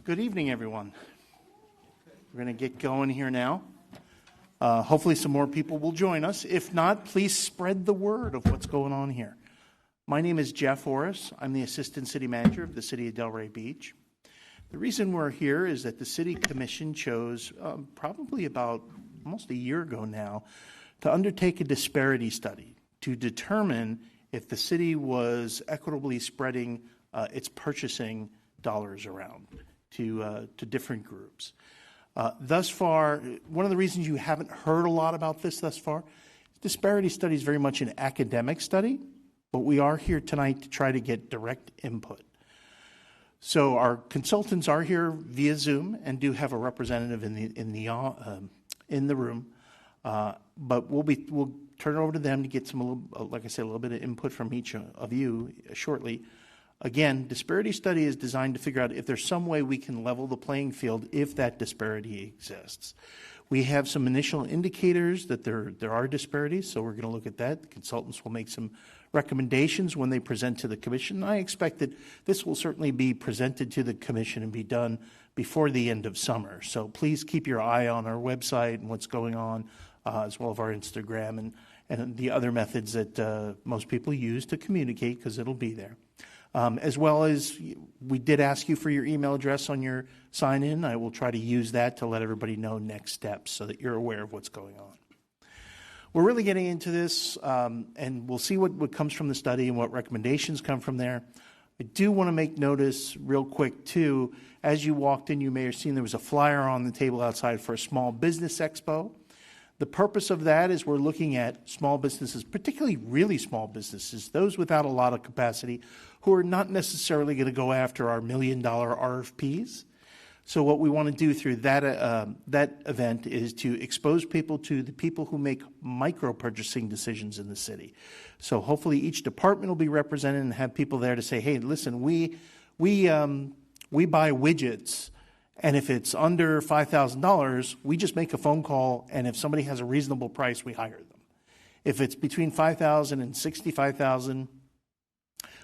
Good evening, everyone. We're going to get going here now. Hopefully some more people will join us. If not, please spread the word of what's going on here. My name is Jeff Orris. I'm the Assistant City Manager of the City of Delray Beach. The reason we're here is that the City Commission chose, probably about almost a year ago now, to undertake a disparity study to determine if the city was equitably spreading its purchasing dollars around to different groups. Thus far, one of the reasons you haven't heard a lot about this thus far, disparity study is very much an academic study, but we are here tonight to try to get direct input. So our consultants are here via Zoom and do have a representative in the room, but we'll turn it over to them to get like I said, a little bit of input from each of you shortly. Again, disparity study is designed to figure out if there's some way we can level the playing field if that disparity exists. We have some initial indicators that there are disparities, so we're going to look at that. The consultants will make some recommendations when they present to the commission. I expect that this will certainly be presented to the commission and be done before the end of summer. So please keep your eye on our website and what's going on, as well as our Instagram and the other methods that most people use to communicate, because it'll be there. As well as we did ask you for your email address on your sign-in. I will try to use that to let everybody know next steps so that you're aware of what's going on. We're really getting into this, and we'll see what comes from the study and what recommendations come from there. I do want to make notice real quick, too. As you walked in, you may have seen there was a flyer on the table outside for a small business expo. The purpose of that is we're looking at small businesses, particularly really small businesses, those without a lot of capacity, who are not necessarily going to go after our $1 million RFPs. So what we want to do through that event is to expose people to the people who make micro purchasing decisions in the city. So hopefully each department will be represented and have people there to say, hey, listen, we buy widgets, and if it's under $5,000, we just make a phone call, and if somebody has a reasonable price, we hire them. If it's between $5,000 and $65,000,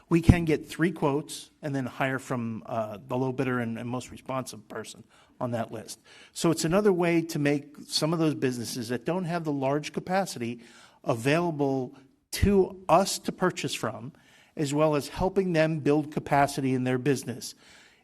we can get 3 quotes and then hire from the low bidder and most responsive person on that list. So it's another way to make some of those businesses that don't have the large capacity available to us to purchase from, as well as helping them build capacity in their business.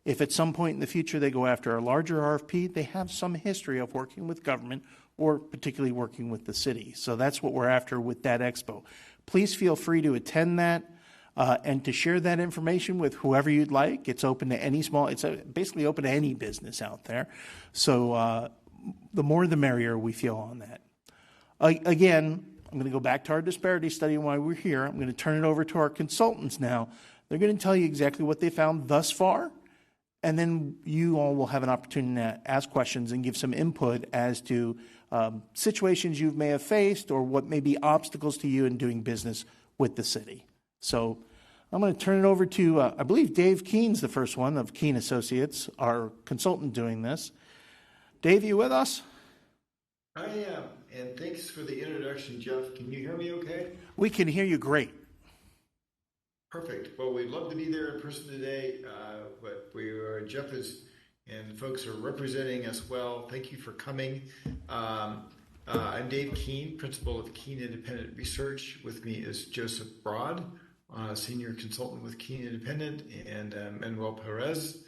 If at some point in the future they go after a larger RFP, they have some history of working with government or particularly working with the city. So that's what we're after with that expo. Please feel free to attend that and to share that information with whoever you'd like. It's open to any it's basically open to any business out there. So the more the merrier, we feel on that. Again, I'm going to go back to our disparity study and why we're here. I'm going to turn it over to our consultants now. They're going to tell you exactly what they found thus far. And then you all will have an opportunity to ask questions and give some input as to situations you may have faced or what may be obstacles to you in doing business with the city. So I'm going to turn it over to, I believe Dave Keen's the first one of Keen Associates, our consultant doing this. Dave, you with us? I am, and thanks for the introduction, Jeff. Can you hear me okay? We can hear you great. Perfect. Well, we'd love to be there in person today, but Jeff and folks are representing us well. Thank you for coming. I'm Dave Keen, principal of Keen Independent Research. With me is Joseph Broad, senior consultant with Keen Independent, and Manuel Perez,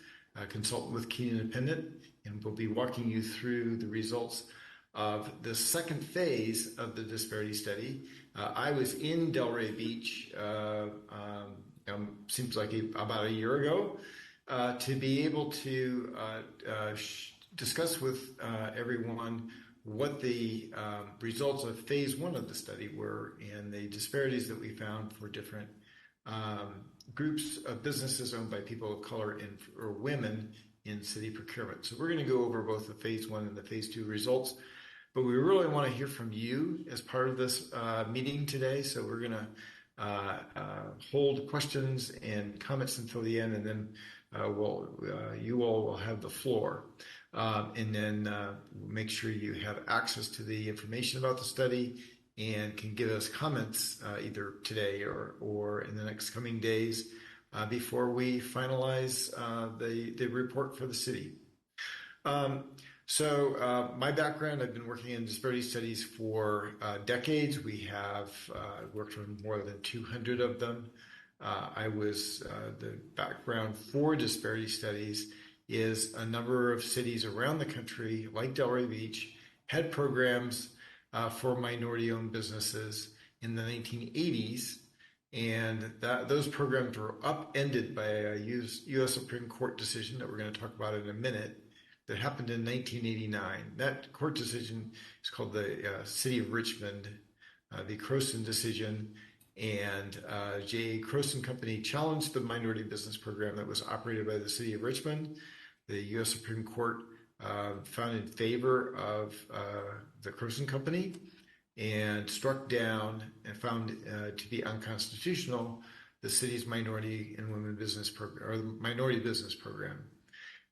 consultant with Keen Independent, and we'll be walking you through the results of the second phase of the disparity study. I was in Delray Beach, seems like about a year ago, to be able to discuss with everyone what the results of phase 1 of the study were and the disparities that we found for different groups of businesses owned by people of color or women in city procurement. So we're going to go over both the phase 1 and the phase 2 results. But we really want to hear from you as part of this meeting today. So we're going to hold questions and comments until the end, and then you all will have the floor. And then make sure you have access to the information about the study and can give us comments either today or in the next coming days before we finalize the report for the city. My background, I've been working in disparity studies for decades. We have worked on more than 200 of them. The background for disparity studies is a number of cities around the country, like Delray Beach, had programs for minority-owned businesses in the 1980s, and those programs were upended by a U.S. Supreme Court decision that we're going to talk about in a minute that happened in 1989. That court decision is called the City of Richmond, the Croson decision, and J.A. Croson Company challenged the minority business program that was operated by the City of Richmond. The U.S. Supreme Court found in favor of the Croson Company and struck down and found to be unconstitutional the city's minority and women business program, or the minority business program.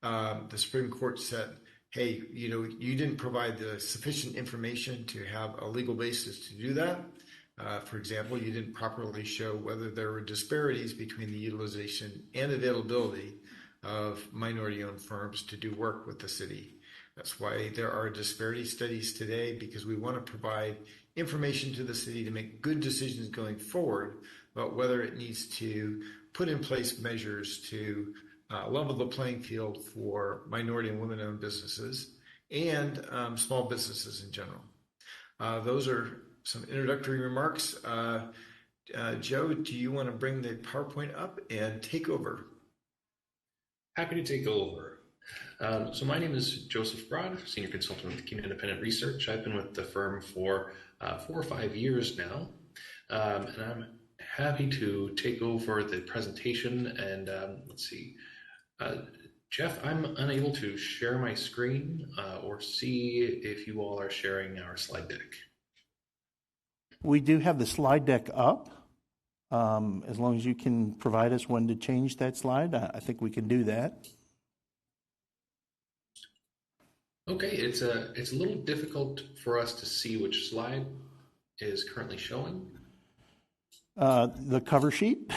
The Supreme Court said, hey, you didn't provide the sufficient information to have a legal basis to do that. For example, you didn't properly show whether there were disparities between the utilization and availability of minority-owned firms to do work with the city. That's why there are disparity studies today, because we want to provide information to the city to make good decisions going forward about whether it needs to put in place measures to level the playing field for minority and women-owned businesses and small businesses in general. Those are some introductory remarks. Joe, do you want to bring the PowerPoint up and take over? Happy to take over. So my name is Joseph Broad, Senior Consultant with Keen Independent Research. I've been with the firm for 4 or 5 years now, and I'm happy to take over the presentation. And let's see, Jeff, I'm unable to share my screen or see if you all are sharing our slide deck. We do have the slide deck up. As long as you can provide us when to change that slide, I think we can do that. Okay, it's a little difficult for us to see which slide is currently showing. The cover sheet,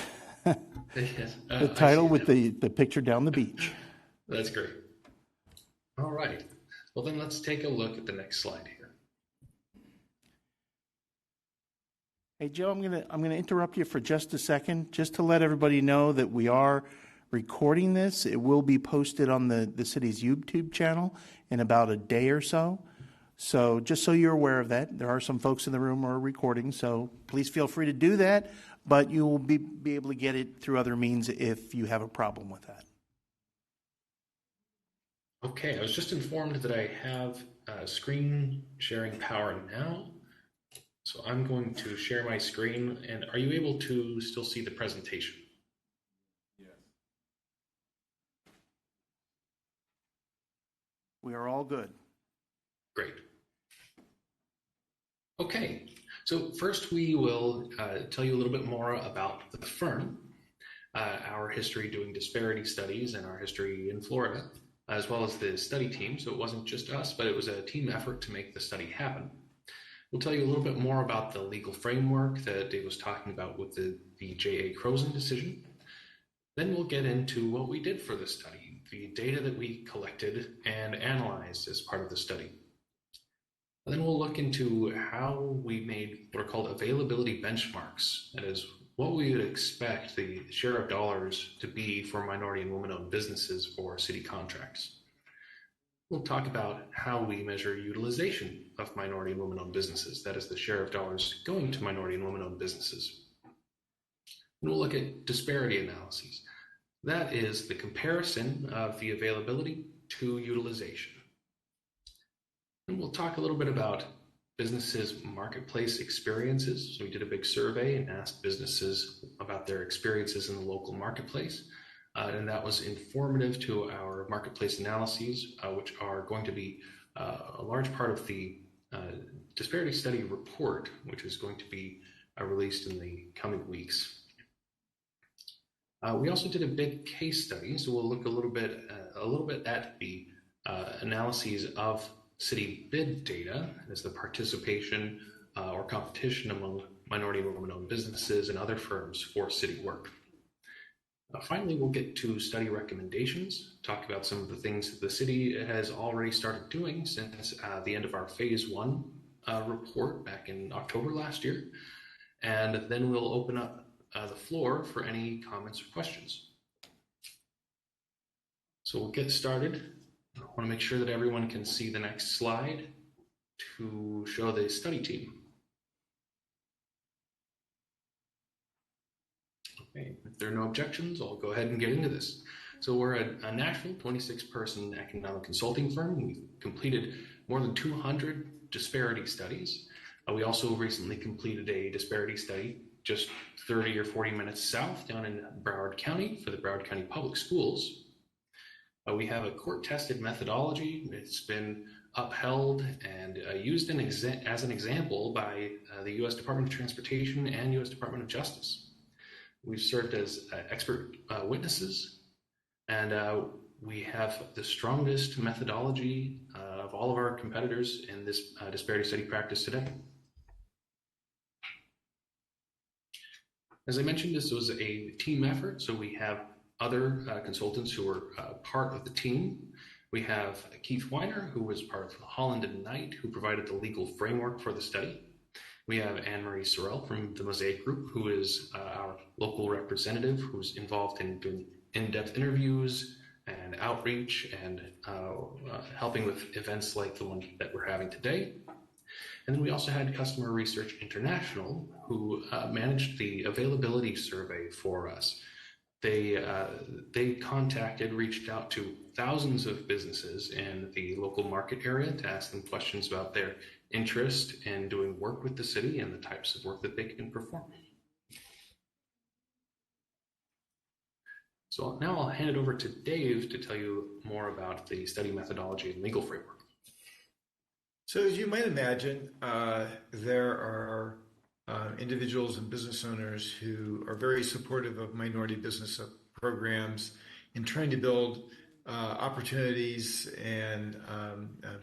Yes, the title with the picture down the beach. That's great. All right. Well, then let's take a look at the next slide here. Hey, Joe, I'm gonna interrupt you for just a second, just to let everybody know that we are recording this. It will be posted on the city's YouTube channel in about a day or so. So just so you're aware of that, there are some folks in the room who are recording, so please feel free to do that, but you will be able to get it through other means if you have a problem with that. Okay, I was just informed that I have screen sharing power now. So I'm going to share my screen, and are you able to still see the presentation? Yes. We are all good. Great. Okay, so first we will tell you a little bit more about the firm, our history doing disparity studies and our history in Florida, as well as the study team. So it wasn't just us, but it was a team effort to make the study happen. We'll tell you a little bit more about the legal framework that Dave was talking about with the J.A. Croson decision. Then we'll get into what we did for the study, the data that we collected and analyzed as part of the study. And then we'll look into how we made what are called availability benchmarks. That is, what we would expect the share of dollars to be for minority and women-owned businesses for city contracts. We'll talk about how we measure utilization of minority and women-owned businesses. That is the share of dollars going to minority and women-owned businesses. And we'll look at disparity analyses. That is the comparison of the availability to utilization. And we'll talk a little bit about businesses' marketplace experiences. So we did a big survey and asked businesses about their experiences in the local marketplace. And that was informative to our marketplace analyses, which are going to be a large part of the disparity study report, which is going to be released in the coming weeks. We also did a big case study, so we'll look a little bit at the analyses of city bid data as the participation or competition among minority and women-owned businesses and other firms for city work. Finally, we'll get to study recommendations, talk about some of the things that the city has already started doing since the end of our phase one report back in October last year. And then we'll open up the floor for any comments or questions. So we'll get started. I want to make sure that everyone can see the next slide to show the study team. Okay, if there are no objections, I'll go ahead and get into this. So we're a national 26-person economic consulting firm. We've completed more than 200 disparity studies. We also recently completed a disparity study just 30 or 40 minutes south down in Broward County for the Broward County Public Schools. We have a court-tested methodology. It's been upheld and used as an example by the U.S. Department of Transportation and U.S. Department of Justice. We've served as expert witnesses, and we have the strongest methodology of all of our competitors in this disparity study practice today. As I mentioned, this was a team effort, so we have other consultants who are part of the team. We have Keith Weiner, who was part of Holland and Knight, who provided the legal framework for the study. We have Anne-Marie Sorrell from the Mosaic Group, who is our local representative, who's involved in doing in-depth interviews and outreach and helping with events like the one that we're having today. And then we also had Customer Research International, who managed the availability survey for us. They reached out to thousands of businesses in the local market area to ask them questions about their interest in doing work with the city and the types of work that they can perform. So now I'll hand it over to Dave to tell you more about the study methodology and legal framework. So as you might imagine, there are individuals and business owners who are very supportive of minority business programs in trying to build opportunities and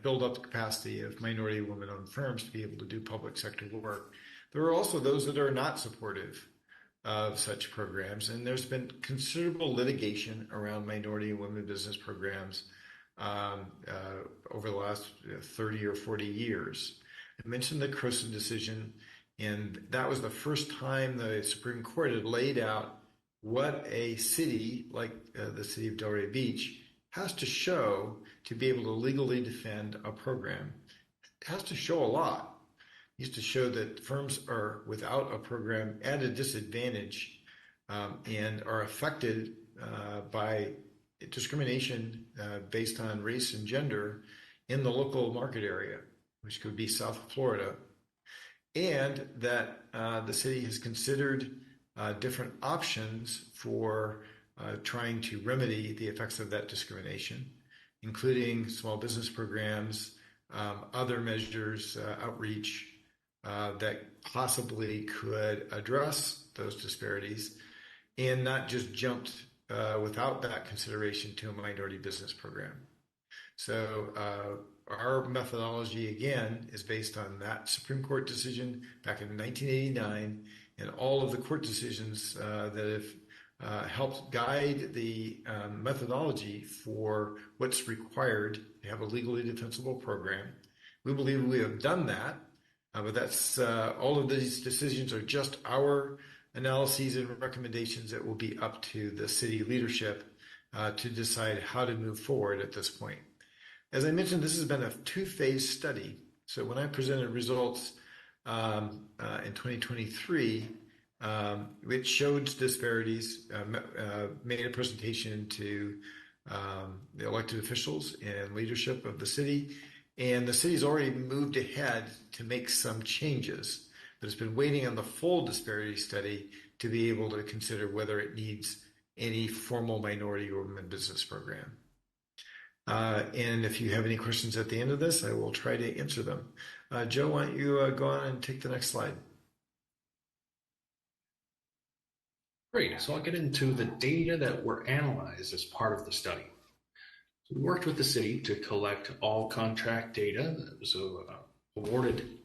build up the capacity of minority women-owned firms to be able to do public sector work. There are also those that are not supportive of such programs, and there's been considerable litigation around minority and women business programs over the last 30 or 40 years. I mentioned the Croson decision, and that was the first time the Supreme Court had laid out what a city like the City of Delray Beach has to show to be able to legally defend a program. It has to show a lot. It has to show that firms are without a program at a disadvantage and are affected by discrimination based on race and gender in the local market area, which could be South Florida, and that the city has considered different options for trying to remedy the effects of that discrimination, including small business programs, other measures, outreach that possibly could address those disparities, and not just jumped without that consideration to a minority business program. So our methodology, again, is based on that Supreme Court decision back in 1989 and all of the court decisions that have helped guide the methodology for what's required to have a legally defensible program. We believe we have done that, but that's all of these decisions are just our analyses and recommendations that will be up to the city leadership to decide how to move forward at this point. As I mentioned, this has been a two-phase study. So when I presented results in 2023, which showed disparities, made a presentation to the elected officials and leadership of the city, and the city's already moved ahead to make some changes, but it's been waiting on the full disparity study to be able to consider whether it needs any formal minority or women business program. And if you have any questions at the end of this, I will try to answer them. Joe, why don't you go on and take the next slide? Great, so I'll get into the data that were analyzed as part of the study. So we worked with the city to collect all contract data that was awarded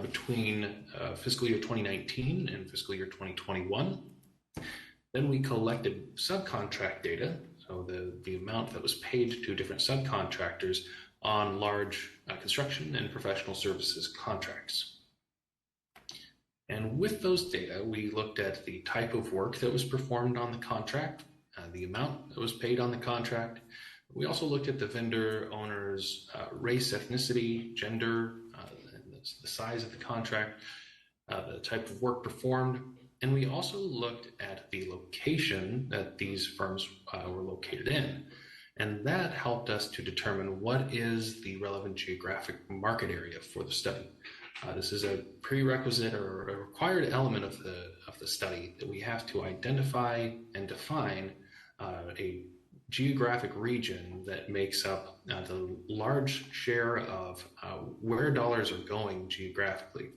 between fiscal year 2019 and fiscal year 2021. Then we collected subcontract data, so the amount that was paid to different subcontractors on large construction and professional services contracts. And with those data, we looked at the type of work that was performed on the contract, the amount that was paid on the contract. We also looked at the vendor owner's race, ethnicity, gender, and the size of the contract, the type of work performed. And we also looked at the location that these firms were located in. And that helped us to determine what is the relevant geographic market area for the study. This is a prerequisite or a required element of the study, that we have to identify and define a geographic region that makes up the large share of where dollars are going geographically.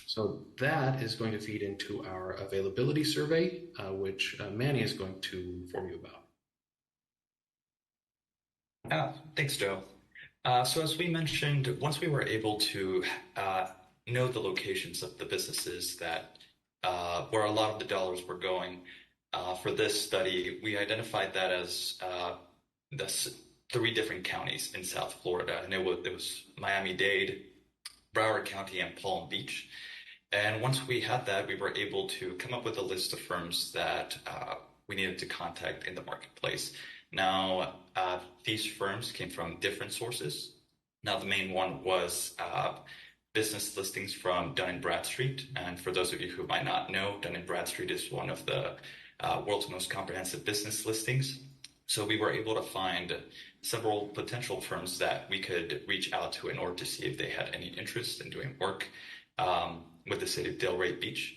So that is going to feed into our availability survey, which Manny is going to inform you about. Thanks, Joe. So as we mentioned, once we were able to know the locations of the businesses that where a lot of the dollars were going for this study, we identified that as the 3 different counties in South Florida, and it was Miami-Dade, Broward County, and Palm Beach. And once we had that, we were able to come up with a list of firms that we needed to contact in the marketplace. Now, these firms came from different sources. Now, the main one was business listings from Dun & Bradstreet. And for those of you who might not know, Dun & Bradstreet is one of the world's most comprehensive business listings. So we were able to find several potential firms that we could reach out to in order to see if they had any interest in doing work with the City of Delray Beach,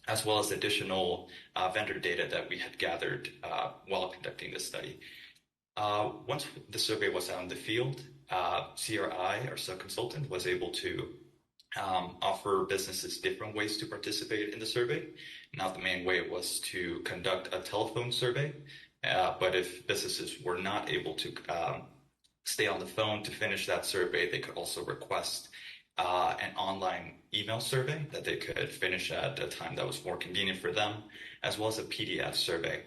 as well as additional vendor data that we had gathered while conducting this study. Once the survey was out in the field, CRI, our sub-consultant, was able to offer businesses different ways to participate in the survey. Now, the main way was to conduct a telephone survey, but if businesses were not able to stay on the phone to finish that survey, they could also request an online email survey that they could finish at a time that was more convenient for them, as well as a PDF survey.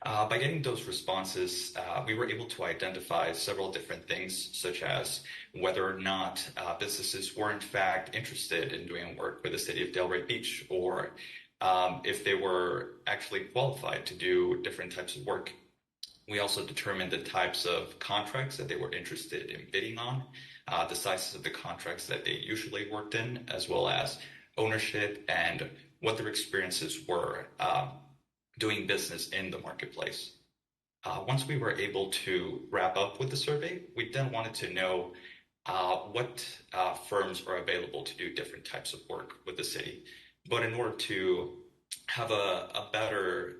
By getting those responses, we were able to identify several different things, such as whether or not businesses were in fact interested in doing work with the City of Delray Beach, or if they were actually qualified to do different types of work. We also determined the types of contracts that they were interested in bidding on, the sizes of the contracts that they usually worked in, as well as ownership and what their experiences were doing business in the marketplace. Once we were able to wrap up with the survey, we then wanted to know what firms are available to do different types of work with the city. But in order to have a better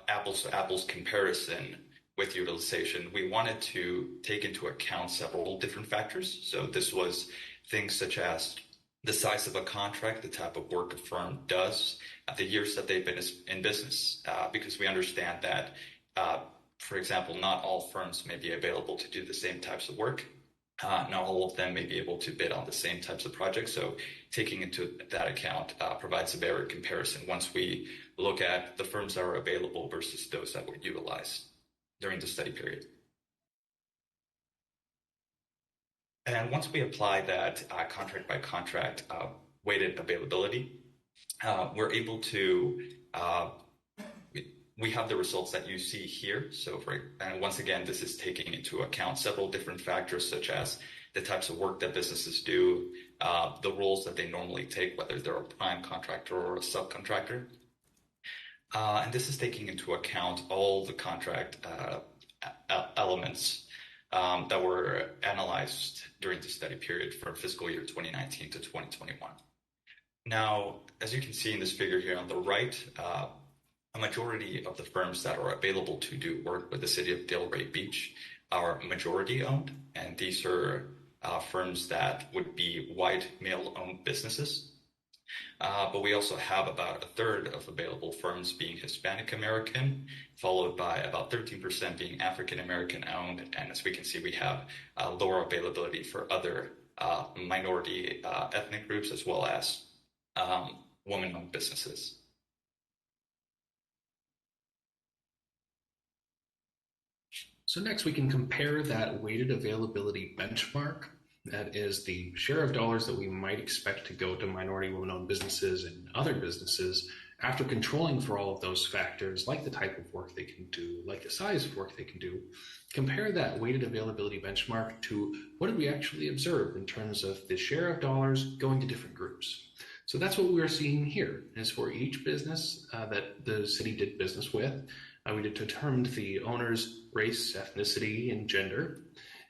apples-to-apples comparison with utilization, we wanted to take into account several different factors. So this was things such as the size of a contract, the type of work a firm does, the years that they've been in business, because we understand that, for example, not all firms may be available to do the same types of work. Not all of them may be able to bid on the same types of projects. So taking into that account provides a better comparison once we look at the firms that are available versus those that were utilized during the study period. And once we apply that contract by contract weighted availability, we're able to, we have the results that you see here. So and once again, this is taking into account several different factors, such as the types of work that businesses do, the roles that they normally take, whether they're a prime contractor or a subcontractor. And this is taking into account all the contract elements that were analyzed during the study period from fiscal year 2019 to 2021. Now, as you can see in this figure here on the right, a majority of the firms that are available to do work with the City of Delray Beach are majority owned, and these are firms that would be white male-owned businesses. But we also have about a third of available firms being Hispanic American, followed by about 13% being African American owned. And as we can see, we have lower availability for other minority ethnic groups, as well as women-owned businesses. So next we can compare that weighted availability benchmark. That is the share of dollars that we might expect to go to minority women-owned businesses and other businesses after controlling for all of those factors, like the type of work they can do, like the size of work they can do. Compare that weighted availability benchmark to what did we actually observe in terms of the share of dollars going to different groups. So that's what we're seeing here, is for each business that the city did business with, we determined the owner's race, ethnicity, and gender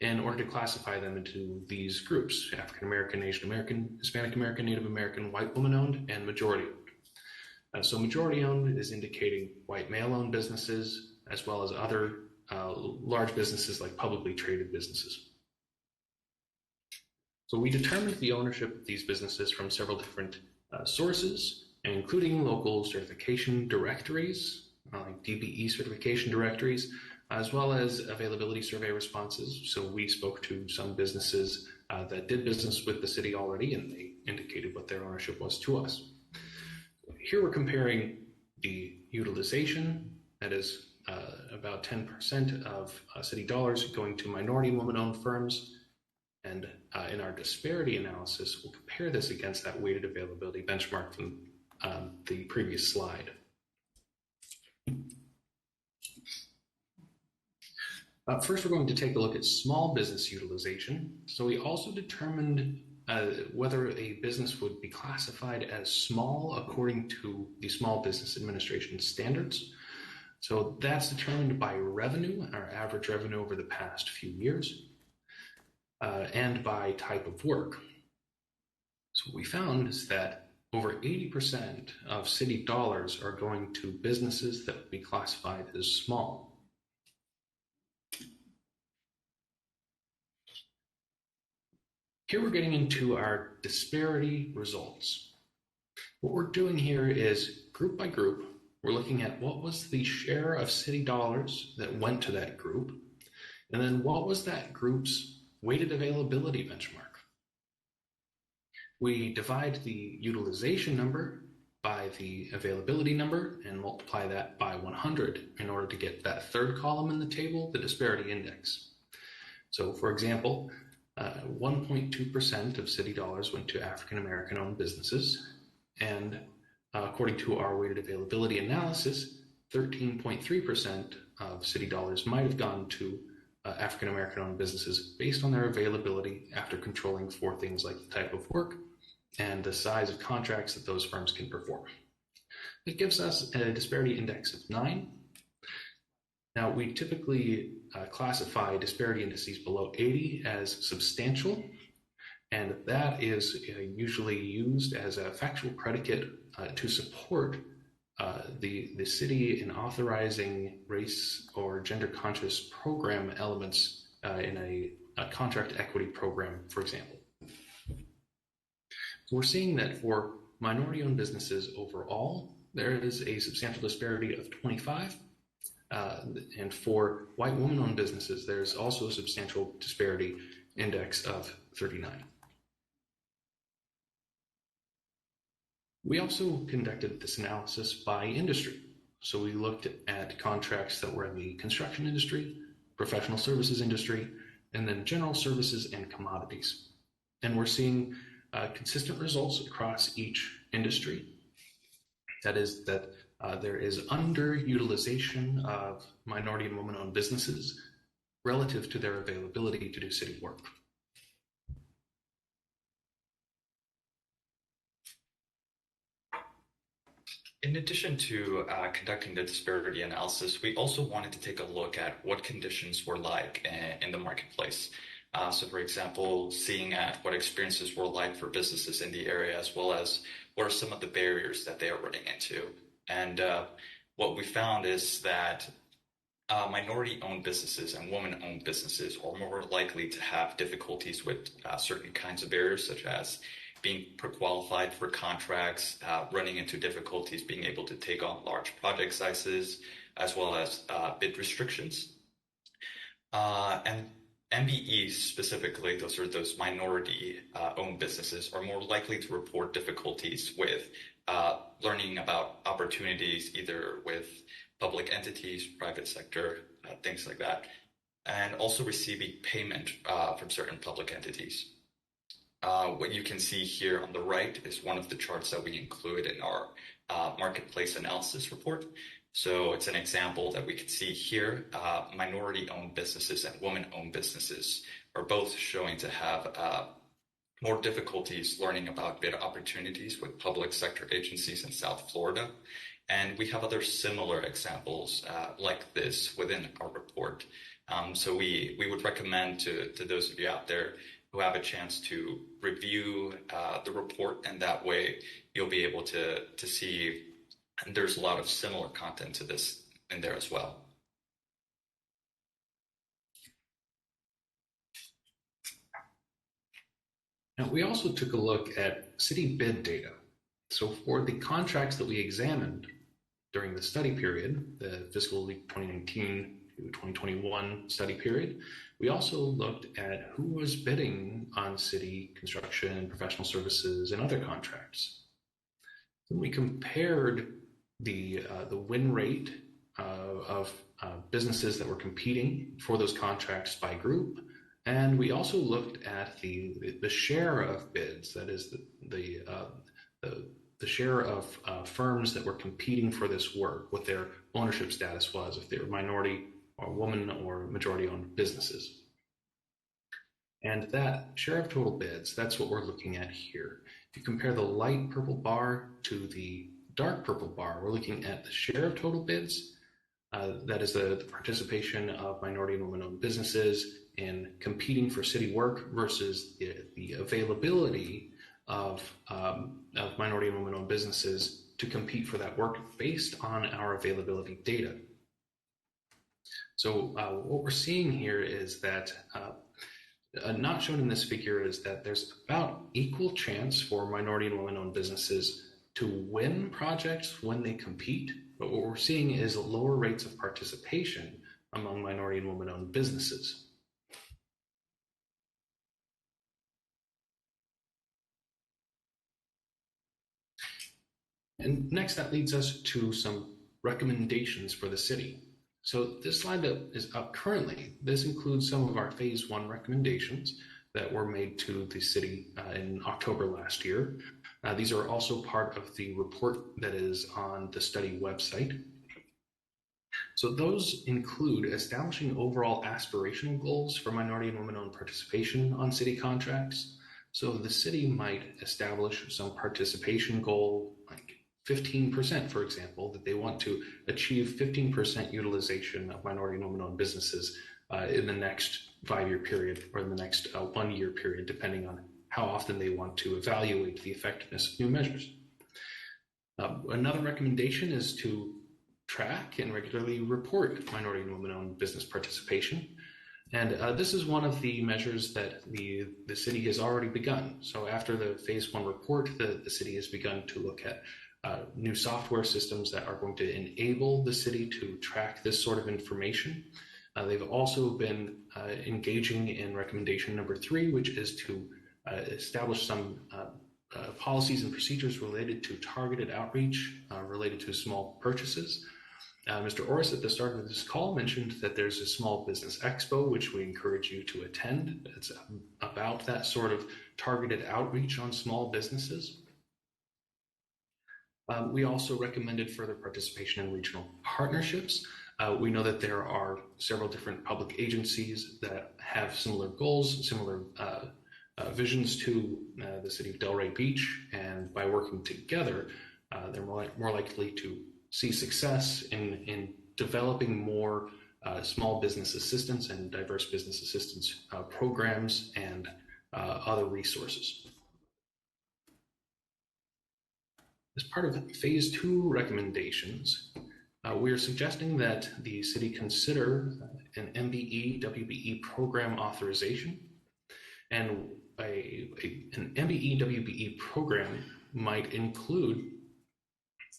in order to classify them into these groups: African American, Asian American, Hispanic American, Native American, white woman-owned, and majority-owned. So majority-owned is indicating white male-owned businesses, as well as other large businesses like publicly traded businesses. So we determined the ownership of these businesses from several different sources, including local certification directories, like DBE certification directories, as well as availability survey responses. So we spoke to some businesses that did business with the city already, and they indicated what their ownership was to us. Here we're comparing the utilization, that is about 10% of city dollars going to minority and women-owned firms. And in our disparity analysis, we'll compare this against that weighted availability benchmark from the previous slide. First, we're going to take a look at small business utilization. So we also determined whether a business would be classified as small according to the Small Business Administration standards. So that's determined by revenue, our average revenue over the past few years, and by type of work. So what we found is that over 80% of city dollars are going to businesses that would be classified as small. Here we're getting into our disparity results. What we're doing here is group by group, we're looking at what was the share of city dollars that went to that group, and then what was that group's weighted availability benchmark. We divide the utilization number by the availability number and multiply that by 100 in order to get that third column in the table, the disparity index. So for example, 1.2% of city dollars went to African American owned businesses, and according to our weighted availability analysis, 13.3% of city dollars might have gone to African American owned businesses based on their availability after controlling for things like the type of work and the size of contracts that those firms can perform. It gives us a disparity index of 9. Now, we typically classify disparity indices below 80 as substantial, and that is usually used as a factual predicate to support the city in authorizing race or gender conscious program elements in a contract equity program, for example. So we're seeing that for minority owned businesses overall, there is a substantial disparity of 25. And for white woman owned businesses, there's also a substantial disparity index of 39. We also conducted this analysis by industry. So we looked at contracts that were in the construction industry, professional services industry, and then general services and commodities. And we're seeing consistent results across each industry. That is that there is underutilization of minority and women-owned businesses relative to their availability to do city work. In addition to conducting the disparity analysis, we also wanted to take a look at what conditions were like in the marketplace. So for example, seeing at what experiences were like for businesses in the area, as well as what are some of the barriers that they are running into. And what we found is that minority-owned businesses and women-owned businesses are more likely to have difficulties with certain kinds of barriers, such as being pre-qualified for contracts, running into difficulties being able to take on large project sizes, as well as bid restrictions. And MBEs specifically, those minority-owned businesses, are more likely to report difficulties with learning about opportunities, either with public entities, private sector, things like that. and also receiving payment from certain public entities. What you can see here on the right is one of the charts that we include in our marketplace analysis report. So it's an example that we can see here. Minority-owned businesses and women-owned businesses are both showing to have more difficulties learning about bid opportunities with public sector agencies in South Florida. And we have other similar examples like this within our report. So we would recommend to those of you out there who have a chance to review the report, and that way you'll be able to see there's a lot of similar content to this in there as well. Now, we also took a look at city bid data. So for the contracts that we examined during the study period, the fiscal 2019 to 2021 study period, we also looked at who was bidding on city construction, professional services, and other contracts. Then we compared the win rate of businesses that were competing for those contracts by group, and we also looked at the share of bids, that is the share of firms that were competing for this work, what their ownership status was, if they were minority or woman or majority-owned businesses. And that share of total bids, that's what we're looking at here. If you compare the light purple bar to the dark purple bar, we're looking at the share of total bids. That is the participation of minority and women-owned businesses in competing for city work versus the availability of minority and women-owned businesses to compete for that work based on our availability data. So what we're seeing here is that not shown in this figure is that there's about equal chance for minority and women-owned businesses to win projects when they compete, but what we're seeing is lower rates of participation among minority and women-owned businesses. And next, that leads us to some recommendations for the city. So this slide that is up currently, this includes some of our phase 1 recommendations that were made to the city in October last year. These are also part of the report that is on the study website. So those include establishing overall aspirational goals for minority and women-owned participation on city contracts. So the city might establish some participation goal, like 15%, for example, that they want to achieve 15% utilization of minority and women-owned businesses in the next 5-year period or in the next 1-year period, depending on how often they want to evaluate the effectiveness of new measures. Another recommendation is to track and regularly report minority and women-owned business participation. And this is one of the measures that the city has already begun. So after the phase 1 report, the city has begun to look at new software systems that are going to enable the city to track this sort of information. They've also been engaging in recommendation number 3, which is to establish some policies and procedures related to targeted outreach related to small purchases. Mr. Orris at the start of this call mentioned that there's a small business expo, which we encourage you to attend. It's about that sort of targeted outreach on small businesses. We also recommended further participation in regional partnerships. We know that there are several different public agencies that have similar goals, similar visions to the City of Delray Beach, and by working together, they're more likely to see success in developing more small business assistance and diverse business assistance programs and other resources. As part of phase 2 recommendations, we are suggesting that the city consider an MBE WBE program authorization, and an MBE WBE program might include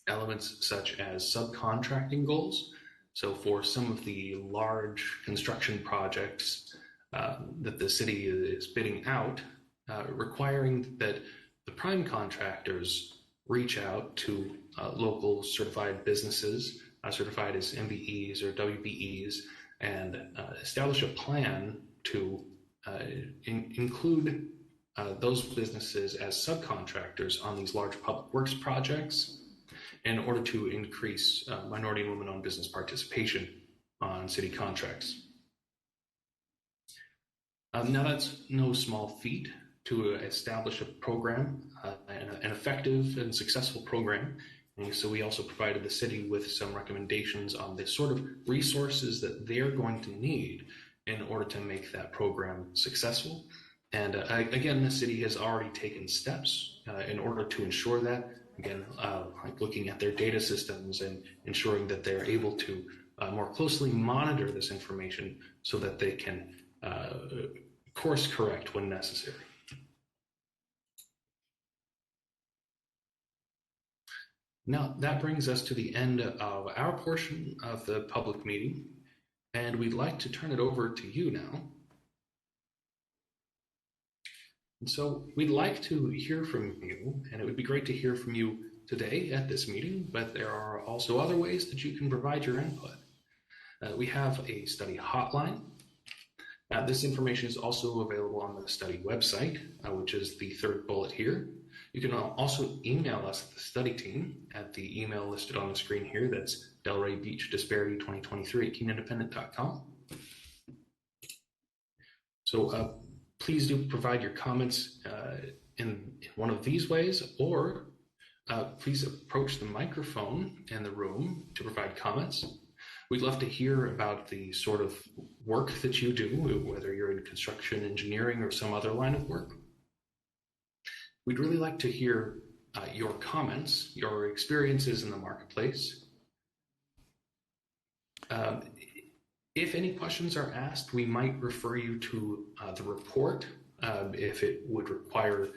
elements such as subcontracting goals. So for some of the large construction projects that the city is bidding out, requiring that the prime contractors reach out to local certified businesses, certified as MBEs or WBEs, and establish a plan to include those businesses as subcontractors on these large public works projects in order to increase minority and women-owned business participation on city contracts. Now, that's no small feat to establish a program, an effective and successful program. And so we also provided the city with some recommendations on the sort of resources that they're going to need in order to make that program successful. And again, the city has already taken steps in order to ensure that. Again, like looking at their data systems and ensuring that they're able to more closely monitor this information so that they can course correct when necessary. Now, that brings us to the end of our portion of the public meeting, and we'd like to turn it over to you now. And so we'd like to hear from you, and it would be great to hear from you today at this meeting, but there are also other ways that you can provide your input. We have a study hotline. This information is also available on the study website, which is the third bullet here. You can also email us, the study team, at the email listed on the screen here. That's Delray Beach Disparity 2023 at keenindependent.com. So please do provide your comments in one of these ways, or please approach the microphone in the room to provide comments. We'd love to hear about the sort of work that you do, whether you're in construction, engineering, or some other line of work. We'd really like to hear your comments, your experiences in the marketplace. If any questions are asked, we might refer you to the report. If it would require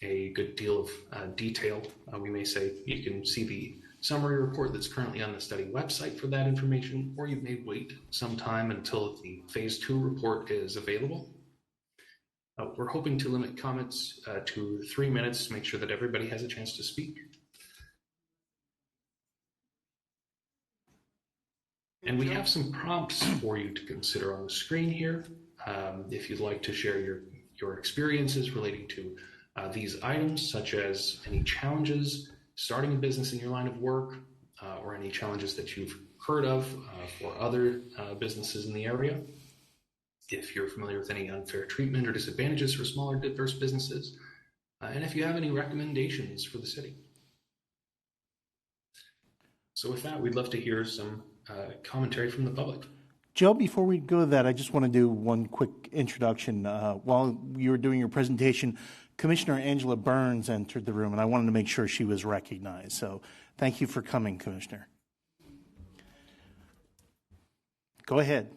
a good deal of detail, we may say you can see the summary report that's currently on the study website for that information, or you may wait some time until the phase 2 report is available. We're hoping to limit comments to 3 minutes to make sure that everybody has a chance to speak. And we have some prompts for you to consider on the screen here. If you'd like to share your experiences relating to these items, such as any challenges starting a business in your line of work, or any challenges that you've heard of for other businesses in the area. If you're familiar with any unfair treatment or disadvantages for smaller diverse businesses, and if you have any recommendations for the city. So with that, we'd love to hear some commentary from the public. Joe, before we go to that, I just want to do one quick introduction. While you were doing your presentation, Commissioner Angela Burns entered the room, and I wanted to make sure she was recognized. So thank you for coming, Commissioner. Go ahead.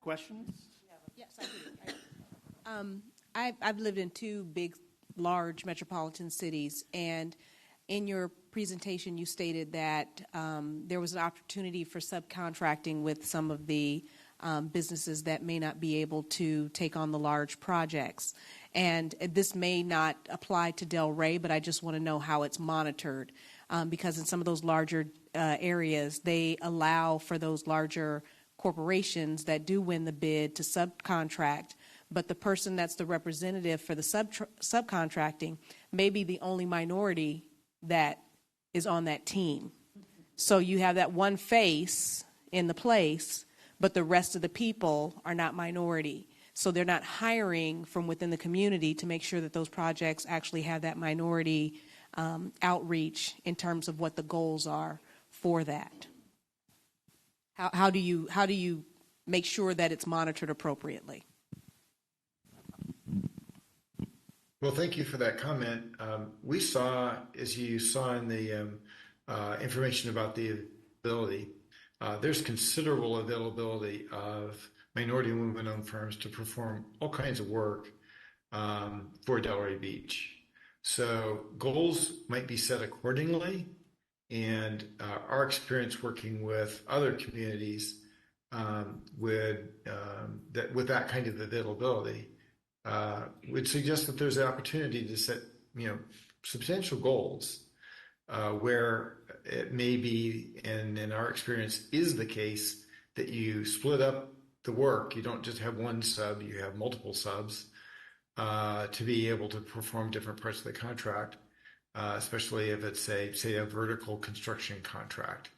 Questions? Yes, I do. I've lived in two big, large metropolitan cities, and in your presentation, you stated that there was an opportunity for subcontracting with some of the businesses that may not be able to take on the large projects. And this may not apply to Delray, but I just want to know how it's monitored, because in some of those larger areas, they allow for those larger corporations that do win the bid to subcontract, but the person that's the representative for the subcontracting may be the only minority that is on that team. So you have that one face in the place, but the rest of the people are not minority. So they're not hiring from within the community to make sure that those projects actually have that minority outreach in terms of what the goals are for that. How do you make sure that it's monitored appropriately? Well, thank you for that comment. We saw, as you saw in the information about the availability, there's considerable availability of minority and women-owned firms to perform all kinds of work for Delray Beach. So goals might be set accordingly, and our experience working with other communities with that kind of availability would suggest that there's an opportunity to set substantial goals where it may be, and in our experience is the case, that you split up the work. You don't just have one sub, you have multiple subs to be able to perform different parts of the contract, especially if it's say a vertical construction contract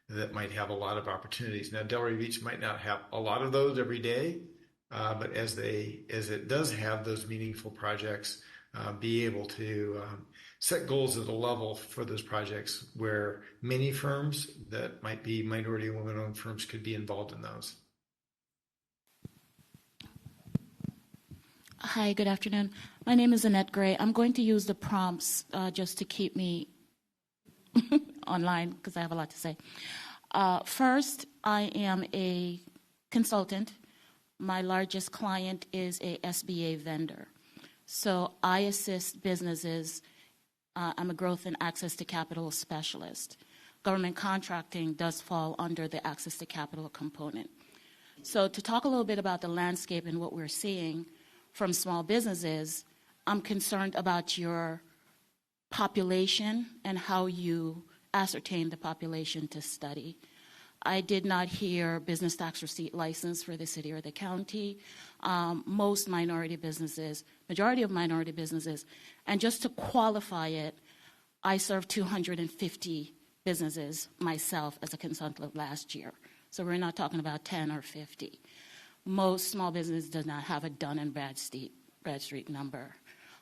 that might have a lot of opportunities. Now, Delray Beach might not have a lot of those every day, but as it does have those meaningful projects, be able to set goals at a level for those projects where many firms that might be minority women-owned firms could be involved in those. Hi, good afternoon. My name is Annette Gray. I'm going to use the prompts just to keep me online because I have a lot to say. First, I am a consultant. My largest client is a SBA vendor. So I assist businesses. I'm a growth and access to capital specialist. Government contracting does fall under the access to capital component. So to talk a little bit about the landscape and what we're seeing from small businesses, I'm concerned about your population and how you ascertain the population to study. I did not hear business tax receipt license for the city or the county. Most minority businesses, majority of minority businesses, and just to qualify it, I served 250 businesses myself as a consultant last year. So we're not talking about 10 or 50. Most small business does not have a Dun & Bradstreet number.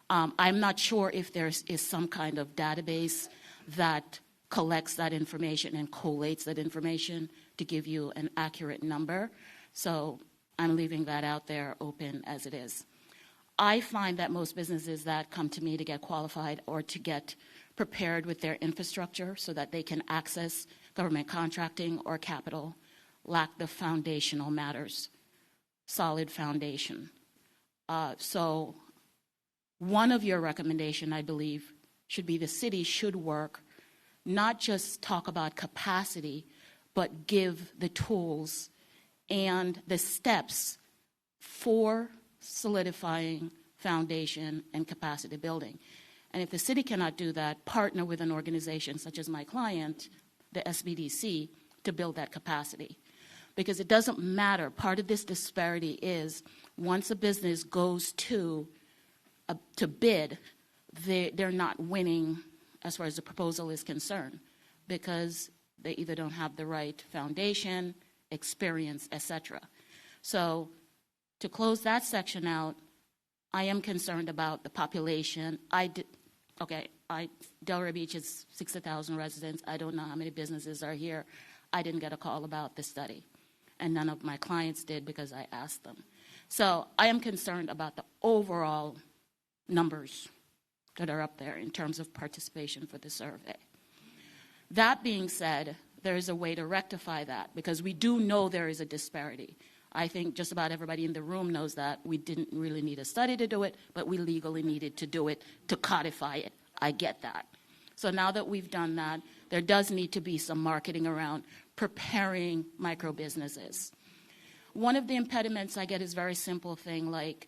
I'm not sure if there is some kind of database that collects that information and collates that information to give you an accurate number. So I'm leaving that out there open as it is. I find that most businesses that come to me to get qualified or to get prepared with their infrastructure so that they can access government contracting or capital lack the foundational matters, solid foundation. So one of your recommendation, I believe, should be the city should work, not just talk about capacity, but give the tools and the steps for solidifying foundation and capacity building. And if the city cannot do that, partner with an organization such as my client, the SBDC, to build that capacity. Because it doesn't matter. Part of this disparity is once a business goes to bid, they're not winning as far as the proposal is concerned because they either don't have the right foundation, experience, etc. So to close that section out, I am concerned about the population. Delray Beach is 60,000 residents. I don't know how many businesses are here. I didn't get a call about the study, and none of my clients did because I asked them. So I am concerned about the overall numbers that are up there in terms of participation for the survey. That being said, there is a way to rectify that because we do know there is a disparity. I think just about everybody in the room knows that. We didn't really need a study to do it, but we legally needed to do it to codify it. I get that. So now that we've done that, there does need to be some marketing around preparing micro businesses. One of the impediments I get is very simple thing like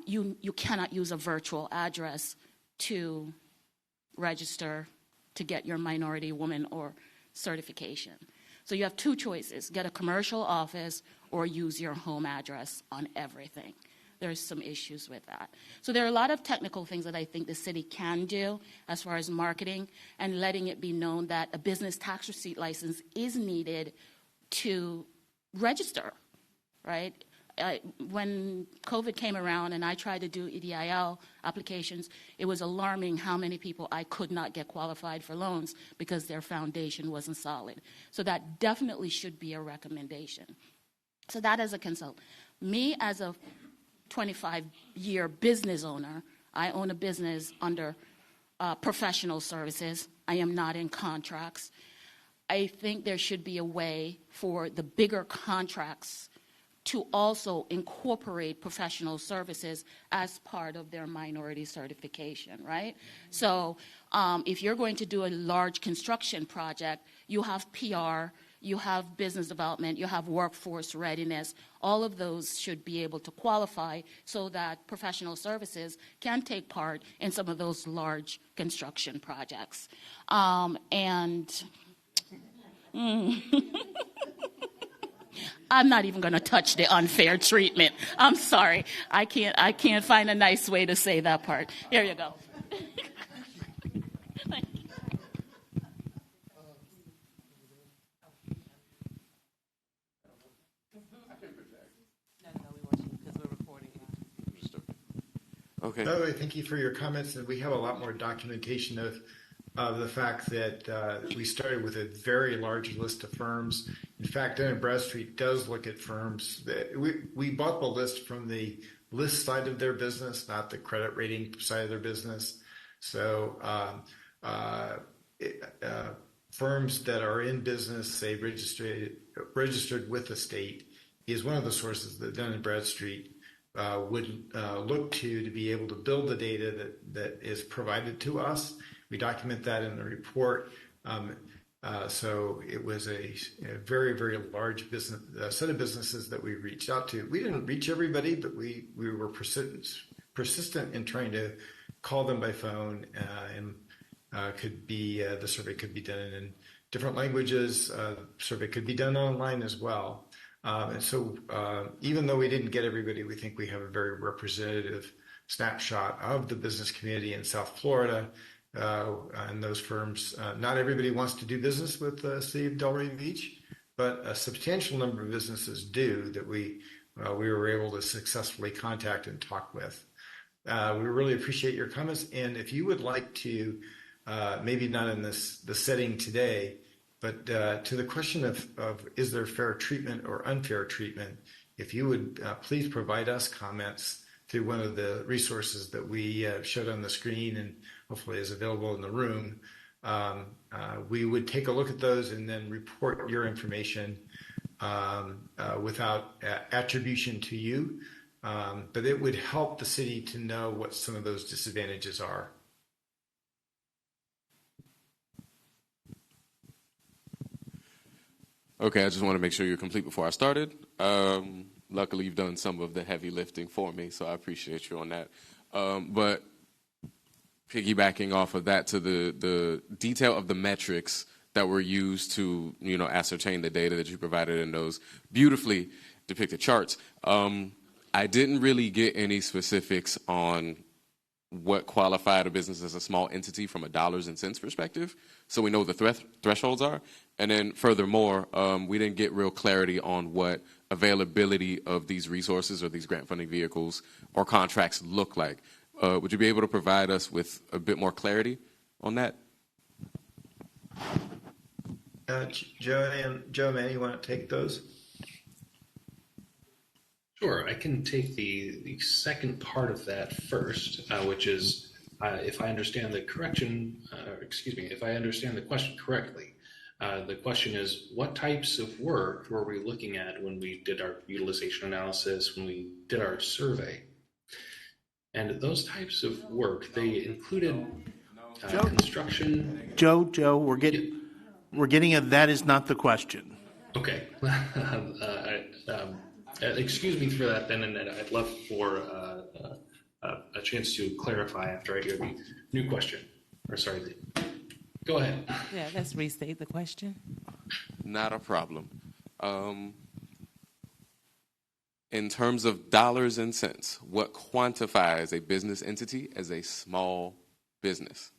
you cannot use a virtual address to register to get your minority woman or certification. So you have two choices, get a commercial office or use your home address on everything. There's some issues with that. So there are a lot of technical things that I think the city can do as far as marketing and letting it be known that a business tax receipt license is needed to register, right? When COVID came around and I tried to do EDIL applications, it was alarming how many people I could not get qualified for loans because their foundation wasn't solid. So that definitely should be a recommendation. So that as a consultant. Me as a 25-year business owner, I own a business under professional services. I am not in contracts. I think there should be a way for the bigger contracts to also incorporate professional services as part of their minority certification, right? So if you're going to do a large construction project, you have PR, you have business development, you have workforce readiness. All of those should be able to qualify so that professional services can take part in some of those large construction projects. I'm not even going to touch the unfair treatment. I'm sorry. I can't find a nice way to say that part. Here you go. Okay. By the way, thank you for your comments, and we have a lot more documentation of the fact that we started with a very large list of firms. In fact, Dun & Bradstreet does look at firms. We bought the list from the list side of their business, not the credit rating side of their business. So firms that are in business, say registered with the state, is one of the sources that Dun & Bradstreet would look to be able to build the data that is provided to us. We document that in the report. So it was a very, very large business set of businesses that we reached out to. We didn't reach everybody, but we were persistent in trying to call them by phone, and the survey could be done in different languages. The survey could be done online as well. And so even though we didn't get everybody, we think we have a very representative snapshot of the business community in South Florida. And those firms, not everybody wants to do business with the City of Delray Beach, but a substantial number of businesses do that we were able to successfully contact and talk with. We really appreciate your comments. And if you would like to, maybe not in the setting today, but to the question of is there fair treatment or unfair treatment, if you would please provide us comments through one of the resources that we showed on the screen and hopefully is available in the room, we would take a look at those and then report your information without attribution to you. But it would help the city to know what some of those disadvantages are. Okay, I just want to make sure you're complete before I started. Luckily, you've done some of the heavy lifting for me, so I appreciate you on that. But piggybacking off of that to the detail of the metrics that were used to, ascertain the data that you provided in those beautifully depicted charts, I didn't really get any specifics on what qualified a business as a small entity from a dollars and cents perspective, so we know what the thresholds are. And then furthermore, we didn't get real clarity on what availability of these resources or these grant funding vehicles or contracts look like. Would you be able to provide us with a bit more clarity on that? Joe, man, you want to take those? Sure, I can take the second part of that first, which is if I understand the question correctly. The question is, what types of work were we looking at when we did our utilization analysis, when we did our survey? And those types of work, they included construction. Joe, we're getting a that is not the question. Okay. Excuse me for that then, and I'd love for a chance to clarify after I hear the new question. Go ahead. Yeah, let's restate the question. Not a problem. In terms of dollars and cents, what quantifies a business entity as a small business?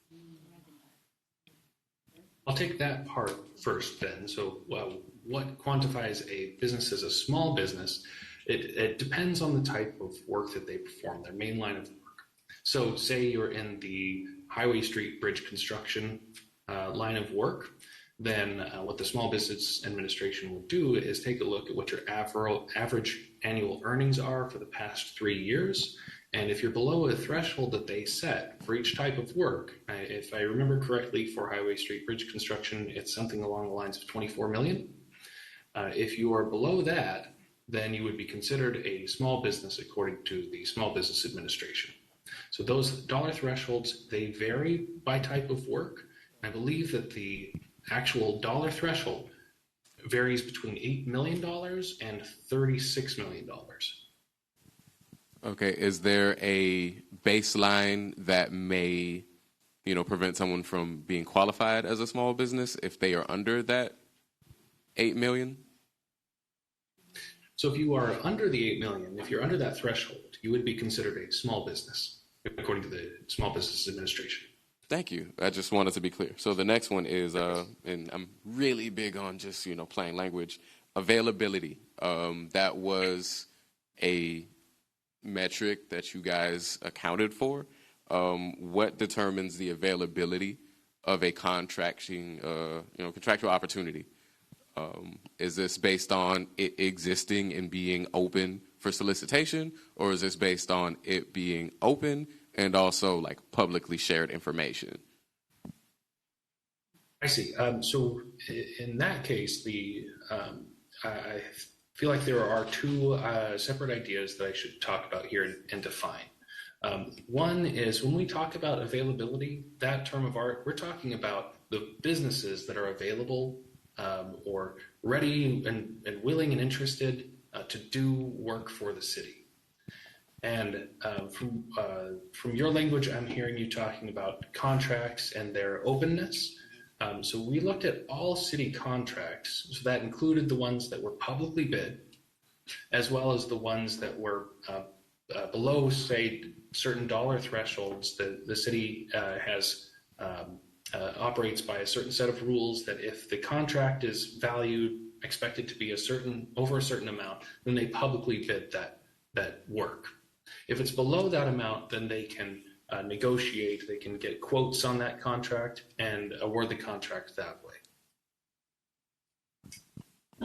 I'll take that part first then. So what quantifies a business as a small business? It depends on the type of work that they perform, their main line of work. So say you're in the highway, street, bridge construction line of work, then what the Small Business Administration will do is take a look at what your average annual earnings are for the past 3 years. And if you're below a threshold that they set for each type of work, if I remember correctly, for highway, street, bridge construction, it's something along the lines of 24 million. If you are below that, then you would be considered a small business according to the Small Business Administration. So those dollar thresholds, they vary by type of work. I believe that the actual dollar threshold varies between $8 million and $36 million. Okay, is there a baseline that may, prevent someone from being qualified as a small business if they are under that 8 million? So if you are under the 8 million, if you're under that threshold, you would be considered a small business, according to the Small Business Administration. Thank you. I just wanted to be clear. So the next one is, and I'm really big on just, plain language, availability. That was a metric that you guys accounted for. What determines the availability of a contractual opportunity? Is this based on it existing and being open for solicitation, or is this based on it being open and also like publicly shared information? I see. So in that case, I feel like there are two separate ideas that I should talk about here and define. One is when we talk about availability, that term of art, we're talking about the businesses that are available or ready and willing and interested to do work for the city. And from your language, I'm hearing you talking about contracts and their openness. So we looked at all city contracts. So that included the ones that were publicly bid, as well as the ones that were below, say, certain dollar thresholds that the city operates by a certain set of rules that if the contract is valued, expected to be over a certain amount, then they publicly bid that work. If it's below that amount, then they can negotiate, they can get quotes on that contract and award the contract that way.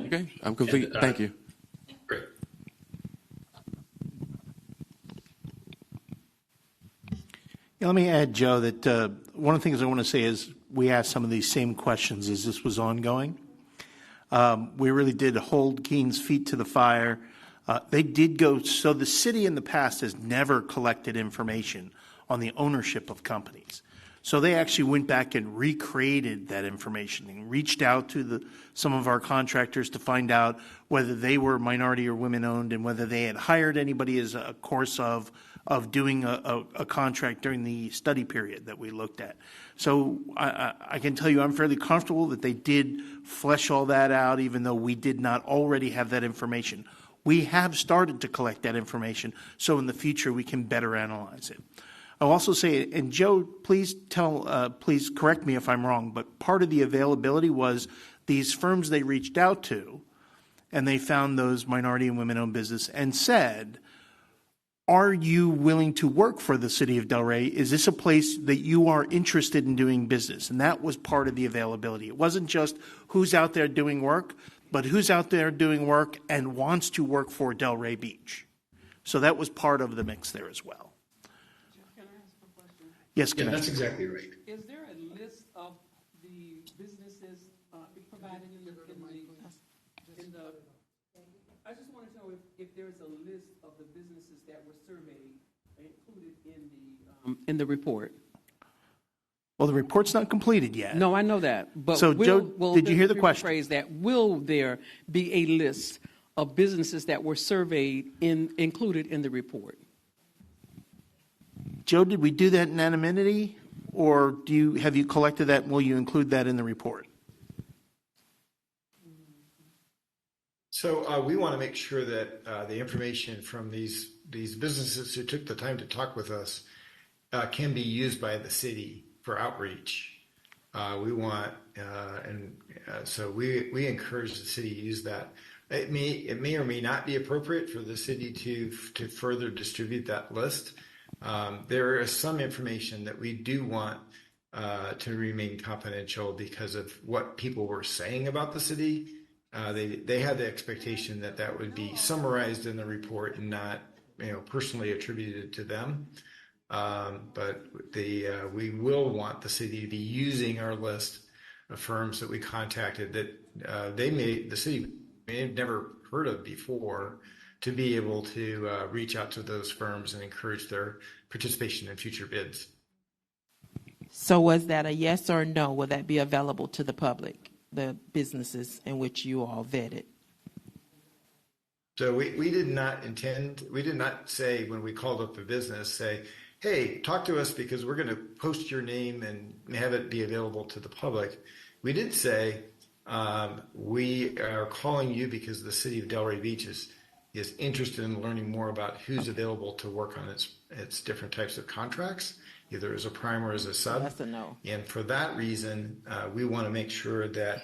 Okay, I'm complete. Thank you. Great. Yeah, let me add, Joe, that one of the things I want to say is we asked some of these same questions as this was ongoing. We really did hold Keene's feet to the fire. They did go, so the city in the past has never collected information on the ownership of companies. So they actually went back and recreated that information and reached out to some of our contractors to find out whether they were minority or women owned and whether they had hired anybody as a course of doing a contract during the study period that we looked at. So I can tell you I'm fairly comfortable that they did flesh all that out, even though we did not already have that information. We have started to collect that information, so in the future we can better analyze it. I'll also say, and Joe, please correct me if I'm wrong, but part of the availability was these firms they reached out to, and they found those minority and women-owned business and said, are you willing to work for the City of Delray? Is this a place that you are interested in doing business? And that was part of the availability. It wasn't just who's out there doing work, but who's out there doing work and wants to work for Delray Beach. So that was part of the mix there as well. Can I ask a question? Yes, Yeah, that's exactly right. Is there a list of the businesses provided in the I just wanted to know if there's a list of the businesses that were surveyed included in the report. Well, the report's not completed yet. No, I know that. But so, Joe, did you hear the question? Rephrase that. Will there be a list of businesses that were surveyed included in the report? Joe, did we do that in anonymity, or have you collected that and will you include that in the report? So we want to make sure that the information from these businesses who took the time to talk with us can be used by the city for outreach. We want, so we encourage the city to use that. It may or may not be appropriate for the city to further distribute that list. There is some information that we do want to remain confidential because of what people were saying about the city. They had the expectation that would be summarized in the report and not, personally attributed to them. But we will want the city to be using our list of firms that we contacted that the city may have never heard of before, to be able to reach out to those firms and encourage their participation in future bids. So was that a yes or no? Will that be available to the public? the businesses in which you all vetted? So we did not say when we called up a business, say, hey, talk to us because we're going to post your name and have it be available to the public. We did say, we are calling you because the city of Delray Beach is interested in learning more about who's available to work on its different types of contracts, either as a prime or as a sub. That's a no. And for that reason, we want to make sure that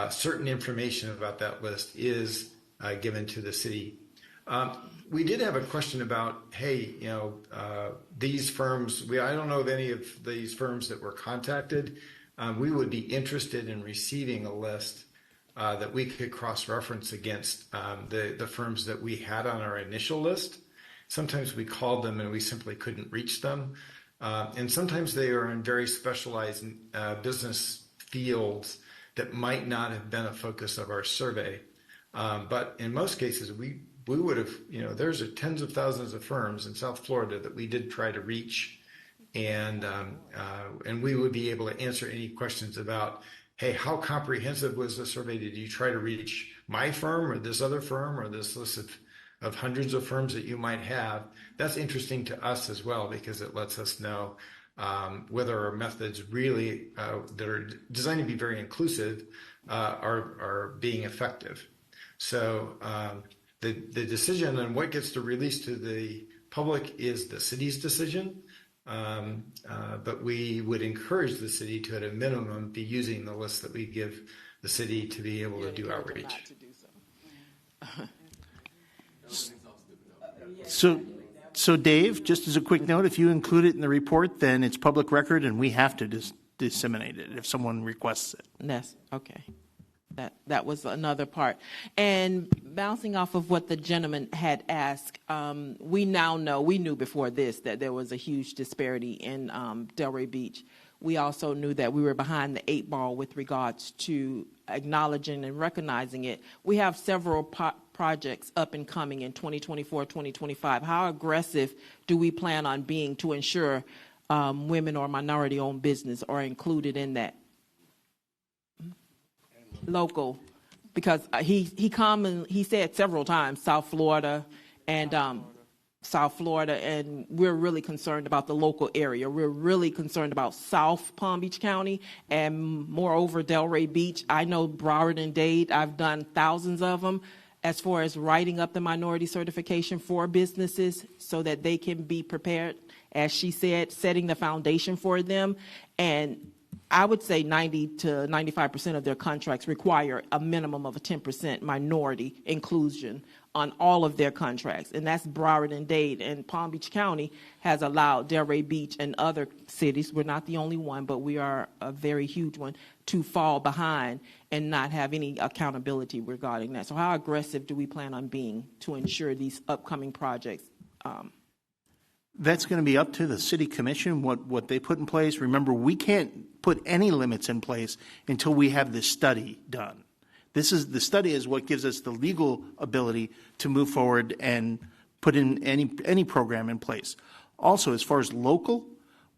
certain information about that list is given to the city. We did have a question about, hey, these firms, I don't know of any of these firms that were contacted. We would be interested in receiving a list that we could cross-reference against the firms that we had on our initial list. Sometimes we called them and we simply couldn't reach them. And sometimes they are in very specialized business fields that might not have been a focus of our survey. But in most cases, we would have, there's tens of thousands of firms in South Florida that we did try to reach, and we would be able to answer any questions about, hey, how comprehensive was the survey? Did you try to reach my firm or this other firm or this list of hundreds of firms that you might have? That's interesting to us as well because it lets us know whether our methods really that are designed to be very inclusive are being effective. So the decision on what gets to release to the public is the city's decision, but we would encourage the city to, at a minimum, be using the list that we give the city to be able to do outreach. So Dave, just as a quick note, if you include it in the report, then it's public record and we have to disseminate it if someone requests it. Yes, okay. That was another part. And bouncing off of what the gentleman had asked, we now know, we knew before this that there was a huge disparity in Delray Beach. We also knew that we were behind the 8 ball with regards to acknowledging and recognizing it. We have several projects up and coming in 2024, 2025. How aggressive do we plan on being to ensure women or minority-owned business are included in that? Local, because he said several times South Florida, and we're really concerned about the local area. We're really concerned about South Palm Beach County and moreover Delray Beach. I know Broward and Dade, I've done thousands of them as far as writing up the minority certification for businesses so that they can be prepared, as she said, setting the foundation for them. And I would say 90 to 95% of their contracts require a minimum of a 10% minority inclusion on all of their contracts. And that's Broward and Dade. And Palm Beach County has allowed Delray Beach and other cities, we're not the only one, but we are a very huge one, to fall behind and not have any accountability regarding that. So how aggressive do we plan on being to ensure these upcoming projects? That's going to be up to the city commission, what they put in place. Remember, we can't put any limits in place until we have this study done. The study is what gives us the legal ability to move forward and put in any program in place. Also, as far as local,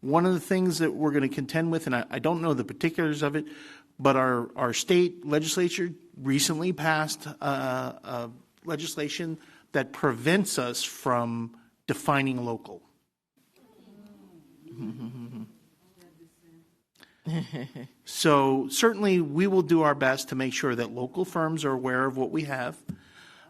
one of the things that we're going to contend with, and I don't know the particulars of it, but our state legislature recently passed legislation that prevents us from defining local. So certainly we will do our best to make sure that local firms are aware of what we have.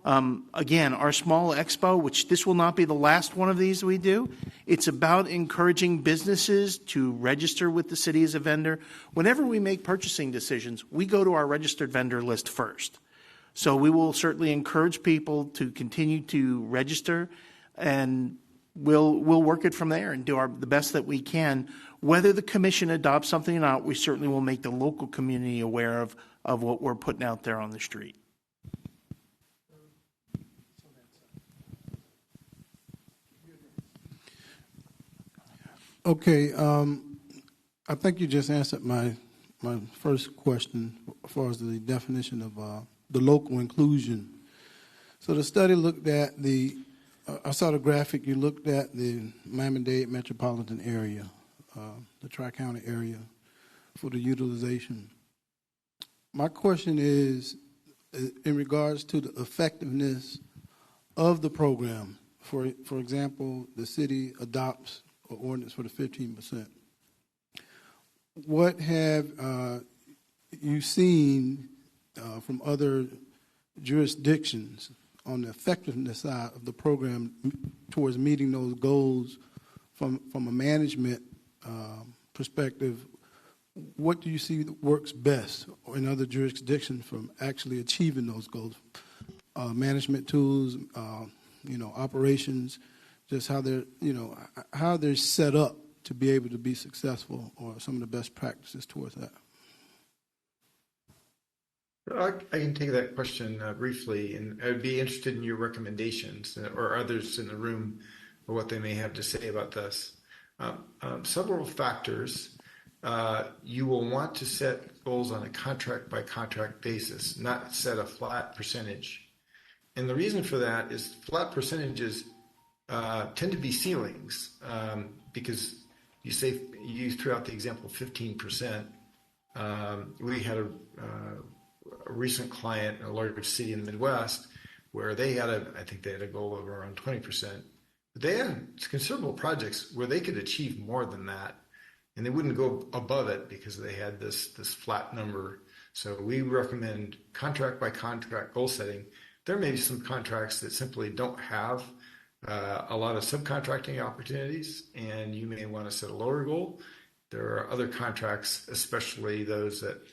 Again, our small expo, which this will not be the last one of these we do, it's about encouraging businesses to register with the city as a vendor. Whenever we make purchasing decisions, we go to our registered vendor list first. So we will certainly encourage people to continue to register, and we'll work it from there and do the best that we can. Whether the commission adopts something or not, we certainly will make the local community aware of what we're putting out there on the street. Okay, I think you just answered my first question as far as the definition of the local inclusion. So the study looked at I saw the graphic, you looked at the Miami-Dade metropolitan area, the Tri-County area for the utilization. My question is in regards to the effectiveness of the program. For example, the city adopts an ordinance for the 15%. What have you seen from other jurisdictions on the effectiveness side of the program towards meeting those goals from a management perspective? What do you see that works best in other jurisdictions from actually achieving those goals? Management tools, operations, just how they're set up to be able to be successful, or some of the best practices towards that. I can take that question briefly, and I'd be interested in your recommendations or others in the room or what they may have to say about this. Several factors. You will want to set goals on a contract-by-contract basis, not set a flat percentage. And the reason for that is flat percentages tend to be ceilings because you threw out the example of 15%. We had a recent client in a large city in the Midwest where they had I think they had a goal of around 20%. But they had considerable projects where they could achieve more than that, and they wouldn't go above it because they had this flat number. So we recommend contract by contract goal setting. There may be some contracts that simply don't have a lot of subcontracting opportunities, and you may want to set a lower goal. There are other contracts, especially those that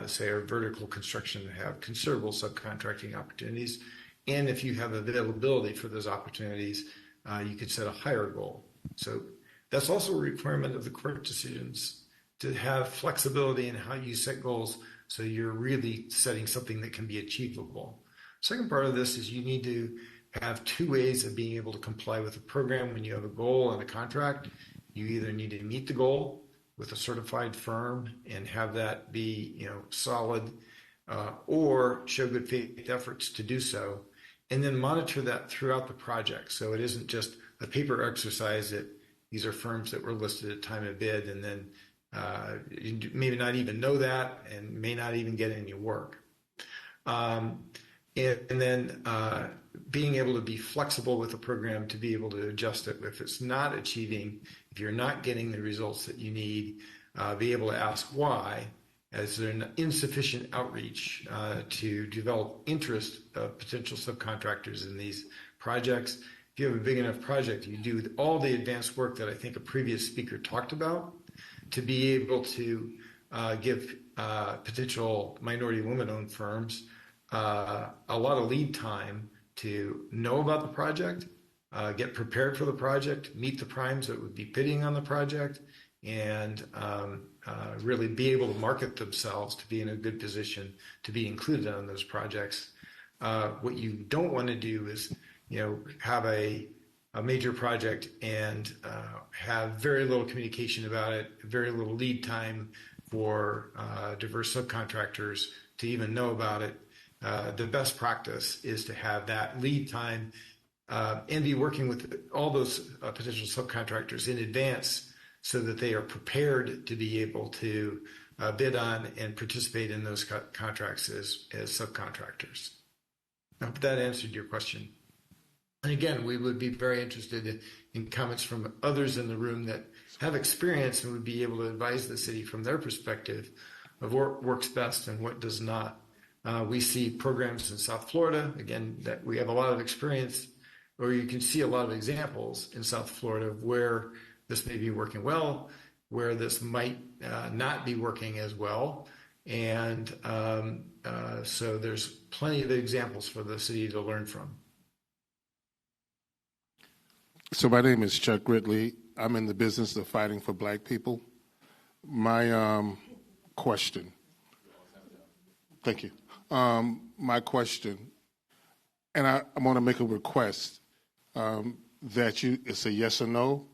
say are vertical construction, that have considerable subcontracting opportunities. And if you have availability for those opportunities, you could set a higher goal. So that's also a requirement of the court decisions, to have flexibility in how you set goals so you're really setting something that can be achievable. Second part of this is you need to have two ways of being able to comply with the program. When you have a goal and a contract, you either need to meet the goal with a certified firm and have that be solid, or show good faith efforts to do so, and then monitor that throughout the project. So it isn't just a paper exercise that these are firms that were listed at time of bid, and then you maybe not even know that and may not even get any work. And then being able to be flexible with the program to be able to adjust it if it's not achieving, if you're not getting the results that you need, be able to ask why. Is there an insufficient outreach to develop interest of potential subcontractors in these projects? If you have a big enough project, you do all the advanced work that I think a previous speaker talked about to be able to give potential minority women-owned firms a lot of lead time to know about the project, get prepared for the project, meet the primes that would be bidding on the project, and really be able to market themselves to be in a good position to be included on those projects. What you don't want to do is, have a major project and have very little communication about it, very little lead time for diverse subcontractors to even know about it. The best practice is to have that lead time and be working with all those potential subcontractors in advance so that they are prepared to be able to bid on and participate in those contracts as subcontractors. I hope that answered your question. And again, we would be very interested in comments from others in the room that have experience and would be able to advise the city from their perspective of what works best and what does not. We see programs in South Florida, again, that we have a lot of experience, or you can see a lot of examples in South Florida where this may be working well, where this might not be working as well. And so there's plenty of examples for the city to learn from. So my name is Chuck Ridley. I'm in the business of fighting for black people. My question, thank you. My question, and I want to make a request that it's a yes or no,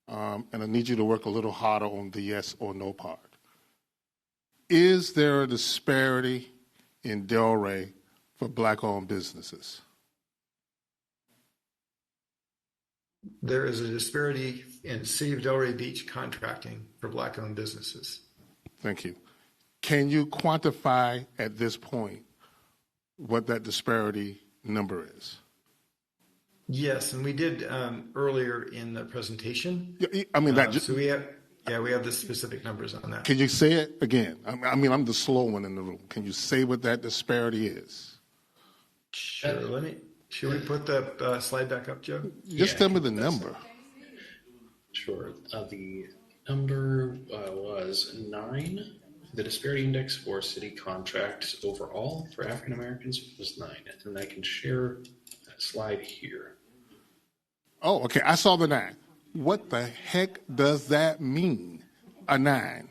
and I need you to work a little harder on the yes or no part. Is there a disparity in Delray for black-owned businesses? There is a disparity in City of Delray Beach contracting for black-owned businesses. Thank you. Can you quantify at this point what that disparity number is? Yes, and we did earlier in the presentation. Yeah, I mean, that. So we have the specific numbers on that. Can you say it again? I mean, I'm the slow one in the room. Can you say what that disparity is? Sure. Should we put the slide back up, Joe? Just tell me the number. Sure. The number was 9. The disparity index for city contracts overall for African Americans was 9. And I can share that slide here. Oh, okay. I saw the 9. What the heck does that mean? A 9?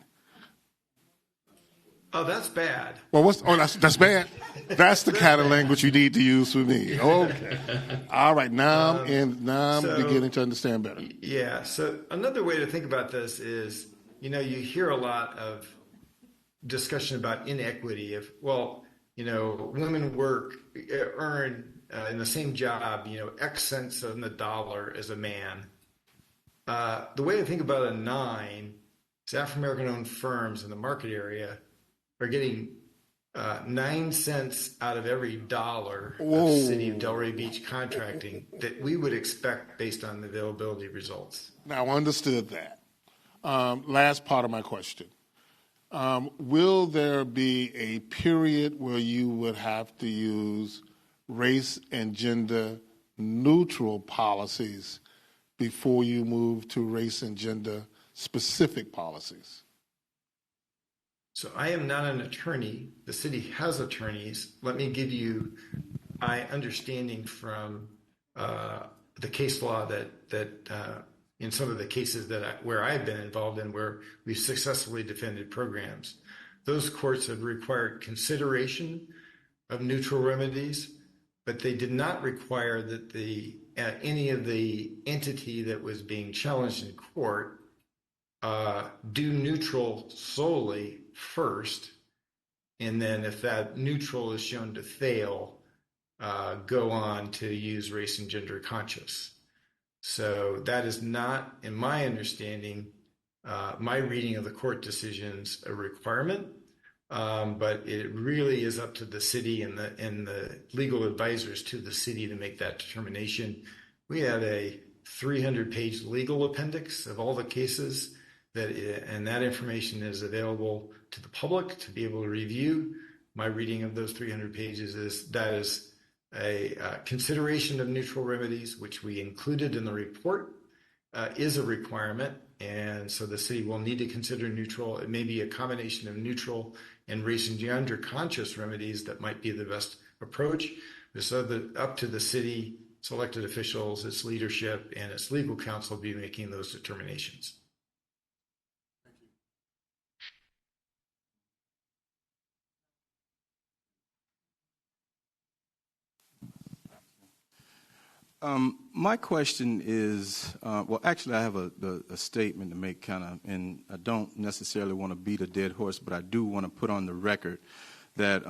Oh, that's bad. Well, that's bad. That's the kind of language you need to use for me. Okay. All right. Now I'm beginning to understand better. Yeah. So another way to think about this is, you hear a lot of discussion about inequity. Women earn in the same job, X cents on the dollar as a man. The way to think about a 9 is African-American-owned firms in the market area are getting 9 cents out of every dollar of City of Delray Beach contracting that we would expect based on the availability results. Now, I understood that. Last part of my question. Will there be a period where you would have to use race and gender neutral policies before you move to race and gender specific policies? So I am not an attorney. The city has attorneys. Let me give you my understanding from the case law that in some of the cases where I've been involved in, where we've successfully defended programs. Those courts have required consideration of neutral remedies, but they did not require that any of the entity that was being challenged in court do neutral solely first, and then if that neutral is shown to fail, go on to use race and gender conscious. So that is not, in my understanding, my reading of the court decisions, a requirement, but it really is up to the city and the legal advisors to the city to make that determination. We have a 300-page legal appendix of all the cases and that information is available to the public to be able to review. My reading of those 300 pages is that is a consideration of neutral remedies, which we included in the report, is a requirement. And so the city will need to consider neutral. It may be a combination of neutral and race and gender conscious remedies that might be the best approach. So up to the city, its elected officials, its leadership, and its legal counsel be making those determinations. My question is, well, actually, I have a statement to make, and I don't necessarily want to beat a dead horse, but I do want to put on the record that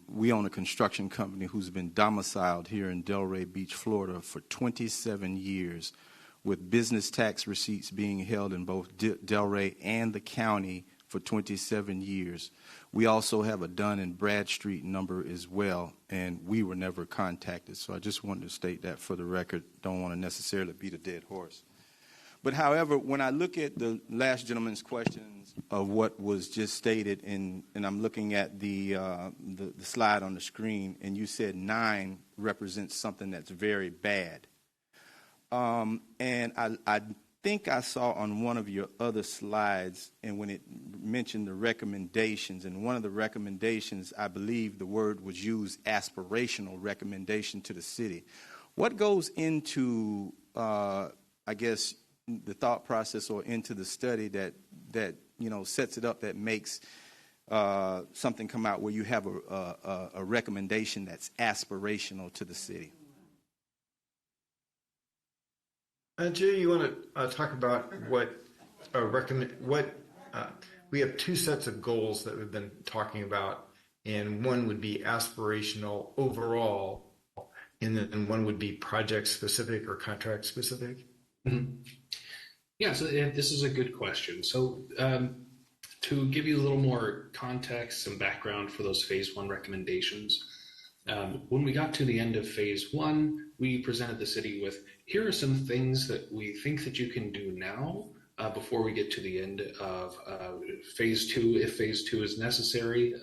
we own a construction company who's been domiciled here in Delray Beach, Florida, for 27 years, with business tax receipts being held in both Delray and the county for 27 years. We also have a Dun & Bradstreet number as well, and we were never contacted. So I just wanted to state that for the record. Don't want to necessarily beat a dead horse. But however, when I look at the last gentleman's questions of what was just stated, and I'm looking at the slide on the screen, and you said 9 represents something that's very bad. And I think I saw on one of your other slides, and when it mentioned the recommendations, and one of the recommendations, I believe the word was used, aspirational recommendation to the city. What goes into, I guess, the thought process or into the study that sets it up, that makes something come out where you have a recommendation that's aspirational to the city? Jay, you want to talk about what we have 2 sets of goals that we've been talking about, and one would be aspirational overall, and then one would be project specific or contract specific. Mm-hmm. Yeah, so this is a good question. So to give you a little more context, some background for those phase one recommendations, when we got to the end of phase one, we presented the city with, here are some things that we think that you can do now before we get to the end of phase two, if phase two is necessary.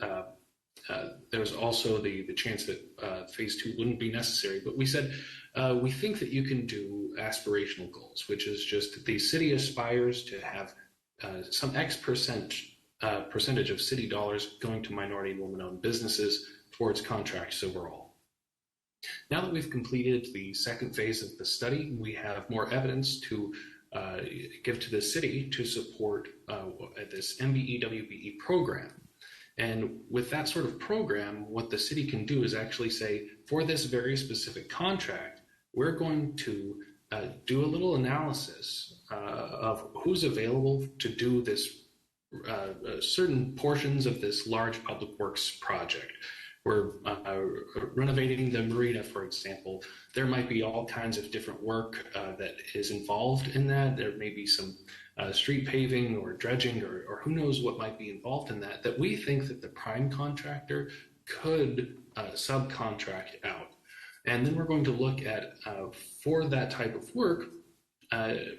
There's also the chance that phase two wouldn't be necessary, but we said we think that you can do aspirational goals, which is just the city aspires to have some X percentage of city dollars going to minority and women-owned businesses towards contracts overall. Now that we've completed the second phase of the study, we have more evidence to give to the city to support this MBE-WBE program. And with that sort of program, what the city can do is actually say, for this very specific contract, we're going to do a little analysis of who's available to do this certain portions of this large public works project. We're renovating the marina, for example. There might be all kinds of different work that is involved in that. There may be some street paving or dredging or who knows what might be involved in that, that we think that the prime contractor could subcontract out. And then we're going to look at, for that type of work,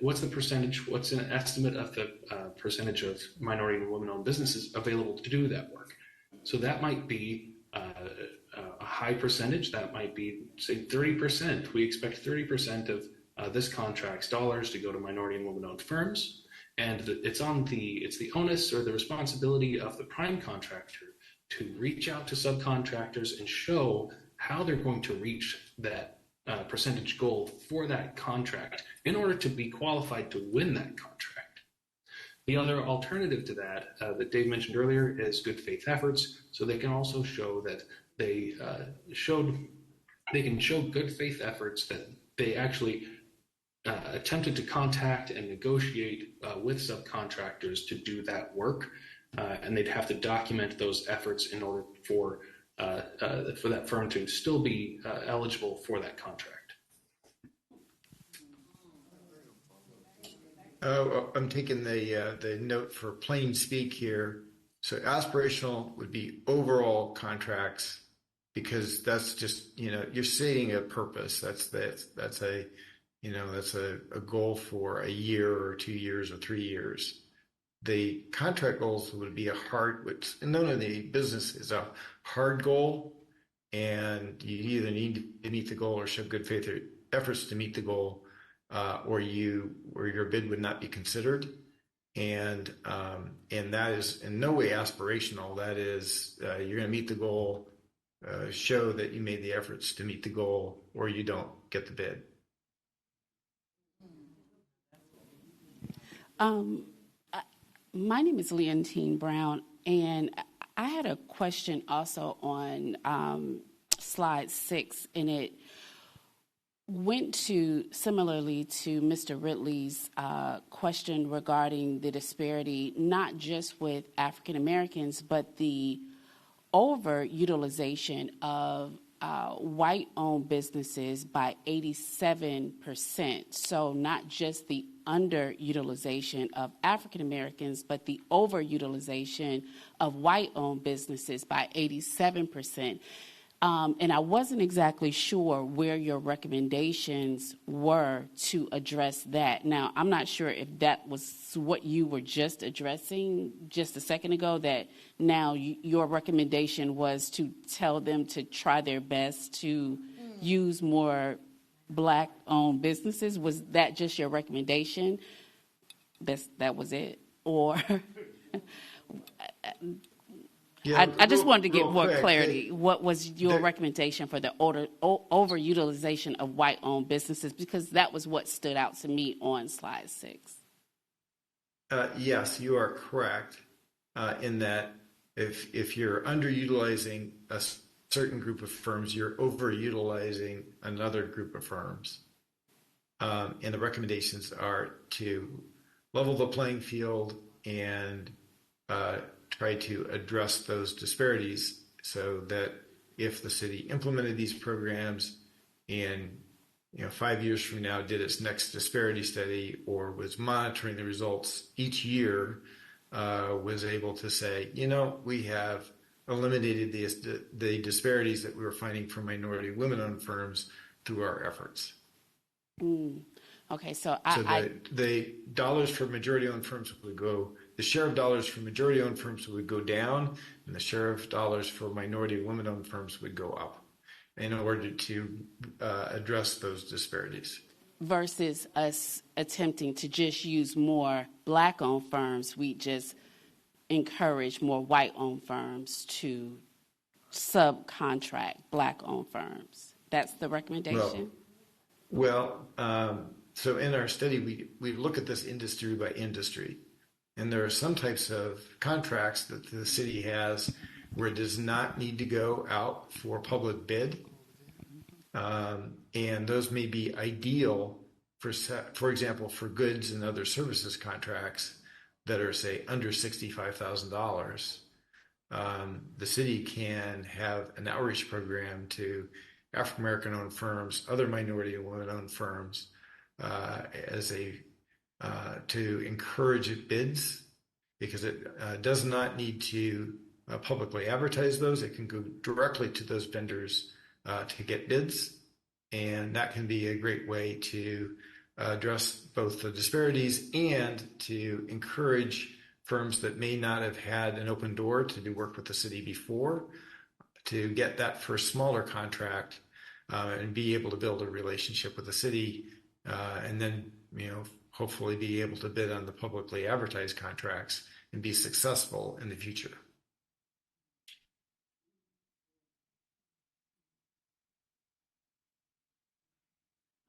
what's the percentage, what's an estimate of the percentage of minority and women-owned businesses available to do that work. So that might be a high percentage. That might be, say, 30%. We expect 30% of this contract's dollars to go to minority and women-owned firms, and it's the onus or the responsibility of the prime contractor to reach out to subcontractors and show how they're going to reach that percentage goal for that contract in order to be qualified to win that contract. The other alternative to that, that Dave mentioned earlier, is good faith efforts. So they can also show that they can show good faith efforts that they actually attempted to contact and negotiate with subcontractors to do that work, and they'd have to document those efforts in order for that firm to still be eligible for that contract. I'm taking the note for plain speak here. So aspirational would be overall contracts, because that's just, you're seeing a purpose. That's a goal for a year or 2 years or 3 years. The contract goals would be which none of the business is a hard goal, and you either need to meet the goal or show good faith efforts to meet the goal, or your bid would not be considered, and that is in no way aspirational. That is, you're going to meet the goal, show that you made the efforts to meet the goal, or you don't get the bid. My name is Leontine Brown, and I had a question also on slide 6, and it went to similarly to Mr. Ridley's question regarding the disparity, not just with African Americans, but the overutilization of white-owned businesses by 87%. So not just the underutilization of African Americans, but the overutilization of white-owned businesses by 87%. And I wasn't exactly sure where your recommendations were to address that. Now, I'm not sure if that was what you were just addressing just a second ago, that now your recommendation was to tell them to try their best to use more Black-owned businesses. Was that just your recommendation? That was it? Or... Yeah, I just wanted to get more quick, clarity. What was your recommendation for the overutilization of white-owned businesses? Because that was what stood out to me on slide 6. Yes, you are correct in that if you're underutilizing a certain group of firms, you're overutilizing another group of firms. And the recommendations are to level the playing field and try to address those disparities, so that if the city implemented these programs and 5 years from now did its next disparity study or was monitoring the results each year, was able to say, we have eliminated the disparities that we were finding for minority women-owned firms through our efforts. Okay, so the dollars for majority-owned firms the share of dollars for majority-owned firms would go down, and the share of dollars for minority women-owned firms would go up in order to address those disparities. Versus us attempting to just use more black-owned firms, we just encourage more white-owned firms to subcontract black-owned firms. That's the recommendation? So in our study, we look at this industry by industry. And there are some types of contracts that the city has where it does not need to go out for public bid. And those may be ideal for example, for goods and other services contracts that are, say, under $65,000. The city can have an outreach program to African American owned firms, other minority and women owned firms, to encourage bids, because it does not need to publicly advertise those. It can go directly to those vendors to get bids, and that can be a great way to address both the disparities and to encourage firms that may not have had an open door to do work with the city before to get that first smaller contract and be able to build a relationship with the city, and then hopefully be able to bid on the publicly advertised contracts and be successful in the future.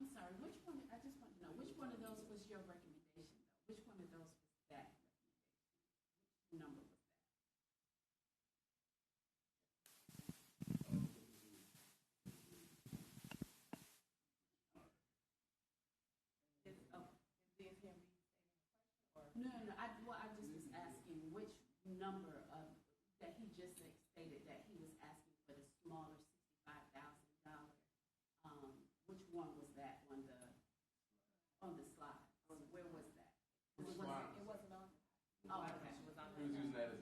I'm sorry, I just want to know, which one of those was your recommendation? Which one of those was that recommendation? Which number was that? No, I just was asking which number of that he just stated that he was asking for the smaller $65,000. Which one was that on the slide? Where was that? It wasn't on. Oh, okay. It was on there.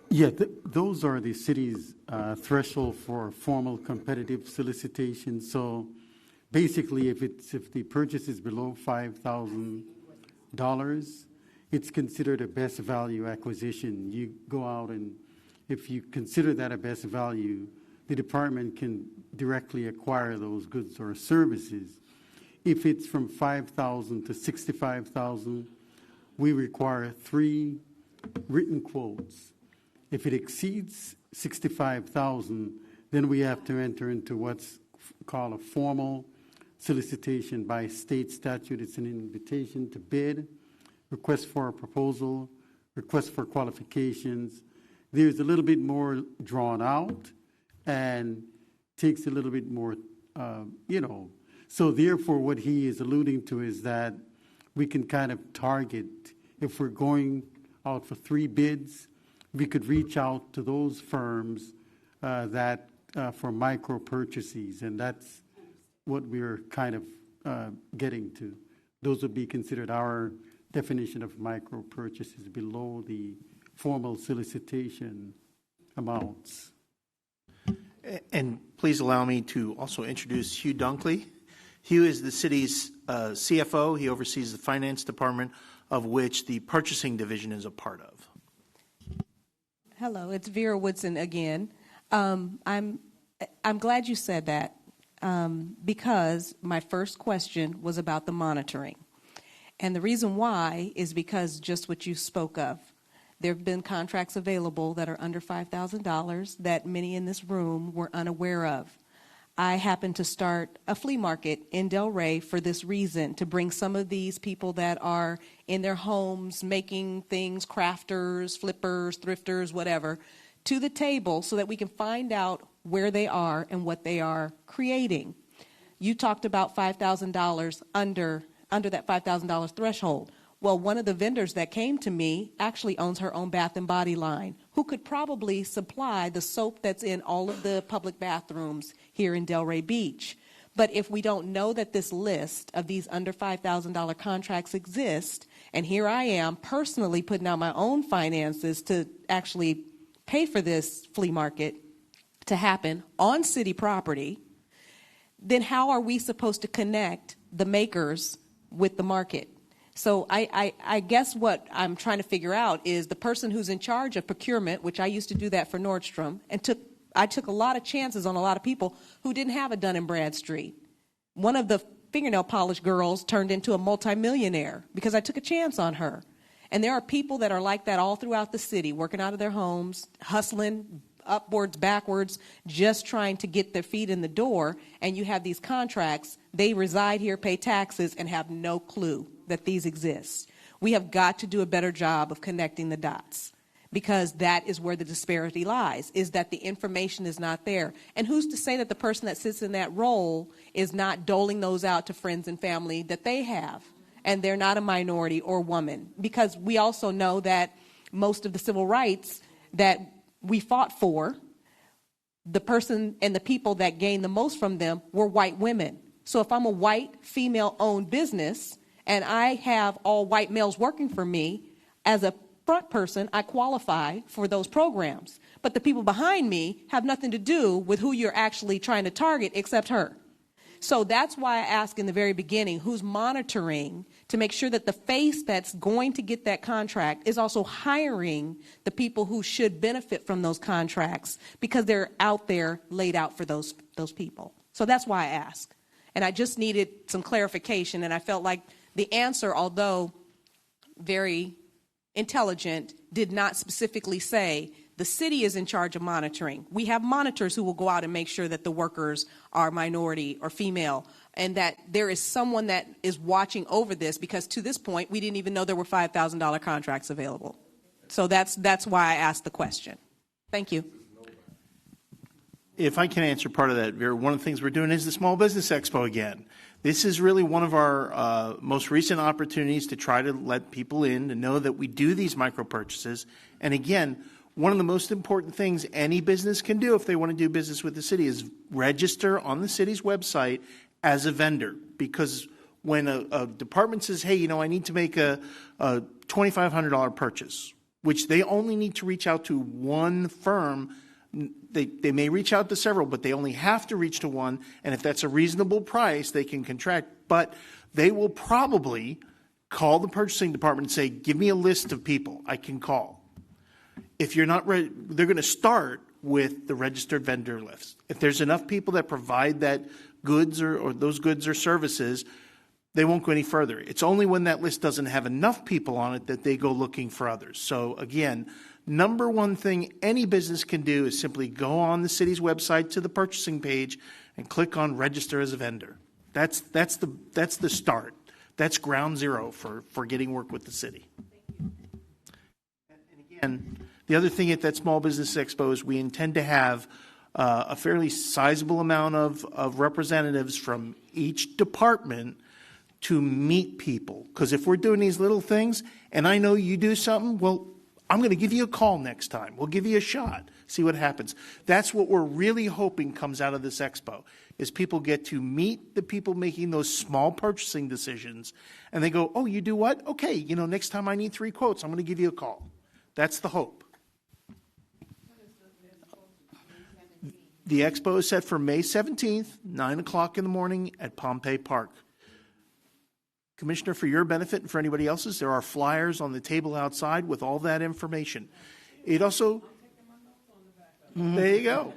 Yeah, those are the city's threshold for formal competitive solicitation. So basically, if the purchase is below $5,000, it's considered a best value acquisition. You go out, and if you consider that a best value, the department can directly acquire those goods or services. If it's from $5,000 to $65,000, we require 3 written quotes. If it exceeds $65,000, then we have to enter into what's called a formal solicitation by state statute. It's an invitation to bid, request for a proposal, request for qualifications. There's a little bit more drawn out and takes a little bit more, So therefore, what he is alluding to is that we can kind of target, if we're going out for 3 bids, we could reach out to those firms that for micro purchases, and that's what we're kind of getting to. Those would be considered our definition of micro purchases below the formal solicitation amounts. And please allow me to also introduce Hugh Dunkley. Hugh is the city's CFO. He oversees the finance department, of which the purchasing division is a part of. Hello, it's Vera Woodson again. I'm glad you said that because my first question was about the monitoring. And the reason why is because just what you spoke of. There have been contracts available that are under $5,000 that many in this room were unaware of. I happened to start a flea market in Delray for this reason, to bring some of these people that are in their homes making things, crafters, flippers, thrifters, whatever, to the table so that we can find out where they are and what they are creating. You talked about $5,000 under that $5,000 threshold. Well, one of the vendors that came to me actually owns her own bath and body line, who could probably supply the soap that's in all of the public bathrooms here in Delray Beach. But if we don't know that this list of these under $5,000 contracts exist, and here I am personally putting out my own finances to actually pay for this flea market to happen on city property, then how are we supposed to connect the makers with the market? So I guess what I'm trying to figure out is the person who's in charge of procurement, which I used to do that for Nordstrom, and I took a lot of chances on a lot of people who didn't have a Dun & Bradstreet. One of the fingernail polish girls turned into a multimillionaire because I took a chance on her. And there are people that are like that all throughout the city, working out of their homes, hustling upwards, backwards, just trying to get their feet in the door. And you have these contracts. They reside here, pay taxes, and have no clue that these exist. We have got to do a better job of connecting the dots, because that is where the disparity lies, is that the information is not there. And who's to say that the person that sits in that role is not doling those out to friends and family that they have, and they're not a minority or woman? Because we also know that most of the civil rights that we fought for, the person and the people that gained the most from them were white women. So if I'm a white female-owned business and I have all white males working for me, as a front person, I qualify for those programs. But the people behind me have nothing to do with who you're actually trying to target except her. So that's why I asked in the very beginning, who's monitoring to make sure that the face that's going to get that contract is also hiring the people who should benefit from those contracts, because they're out there laid out for those people. So that's why I asked. And I just needed some clarification, and I felt like the answer, although very intelligent, did not specifically say the city is in charge of monitoring. We have monitors who will go out and make sure that the workers are minority or female, and that there is someone that is watching over this, because to this point, we didn't even know there were $5,000 contracts available. So that's why I asked the question. Thank you. If I can answer part of that, Vera, one of the things we're doing is the Small Business Expo again. This is really one of our most recent opportunities to try to let people in to know that we do these micro purchases. And again, one of the most important things any business can do if they want to do business with the city is register on the city's website as a vendor. Because when a department says, hey, you know, I need to make a $2,500 purchase, which they only need to reach out to one firm. They may reach out to several, but they only have to reach to one. And if that's a reasonable price, they can contract. But they will probably call the purchasing department and say, give me a list of people I can call. If you're not ready, they're going to start with the registered vendor list. If there's enough people that provide that goods or those goods or services, they won't go any further. It's only when that list doesn't have enough people on it that they go looking for others. So again, number one thing any business can do is simply go on the city's website to the purchasing page and click on register as a vendor. That's the start. That's ground zero for getting work with the city. And again, the other thing at that Small Business Expo is we intend to have a fairly sizable amount of representatives from each department to meet people. Because if we're doing these little things and I know you do something, well, I'm going to give you a call next time. We'll give you a shot, see what happens. That's what we're really hoping comes out of this expo, is people get to meet the people making those small purchasing decisions, and they go, oh, you do what? Okay, you know, next time I need 3 quotes, I'm going to give you a call. That's the hope. The expo is set for May 17th, 9 o'clock in the morning at Pompey Park. Commissioner, for your benefit and for anybody else's, there are flyers on the table outside with all that information. It also, there you go.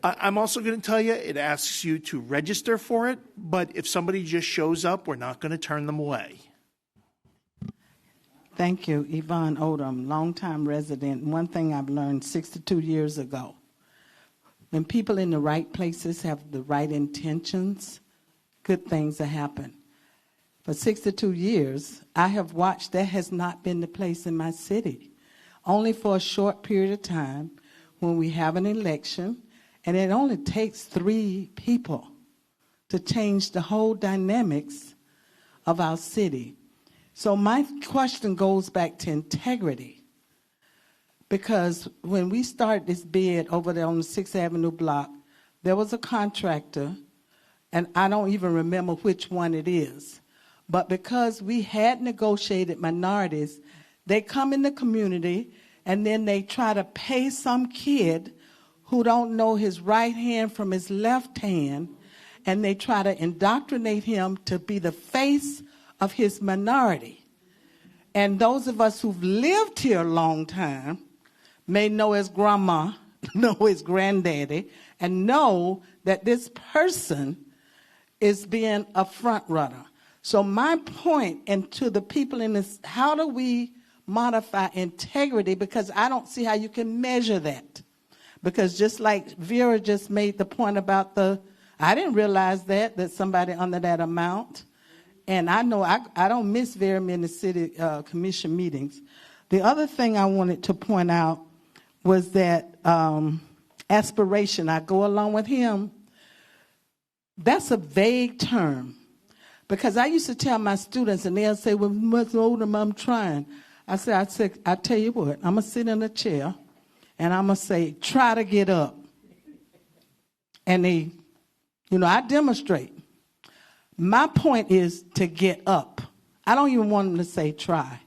I'm also going to tell you, it asks you to register for it, but if somebody just shows up, we're not going to turn them away. Thank you. Yvonne Odom, longtime resident. One thing I've learned 62 years ago, when people in the right places have the right intentions, good things will happen. For 62 years, I have watched that has not been the place in my city. Only for a short period of time when we have an election, and it only takes 3 people to change the whole dynamics of our city. So my question goes back to integrity. Because when we started this bid over there on the 6th Avenue block, there was a contractor and I don't even remember which one it is. But because we had negotiated minorities, they come in the community and then they try to pay some kid who don't know his right hand from his left hand, and they try to indoctrinate him to be the face of his minority. And those of us who've lived here a long time may know his grandma, know his granddaddy, and know that this person is being a front runner. So my point, and to the people in this, how do we modify integrity? Because I don't see how you can measure that. Because just like Vera just made the point about I didn't realize that somebody under that amount. And I know I don't miss very many city commission meetings. The other thing I wanted to point out was that aspiration, I go along with him. That's a vague term. Because I used to tell my students, and they'll say, well, much older, I'm trying. I tell you what, I'm going to sit in a chair, and I'm going to say, try to get up. And I demonstrate. My point is to get up. I don't even want them to say try.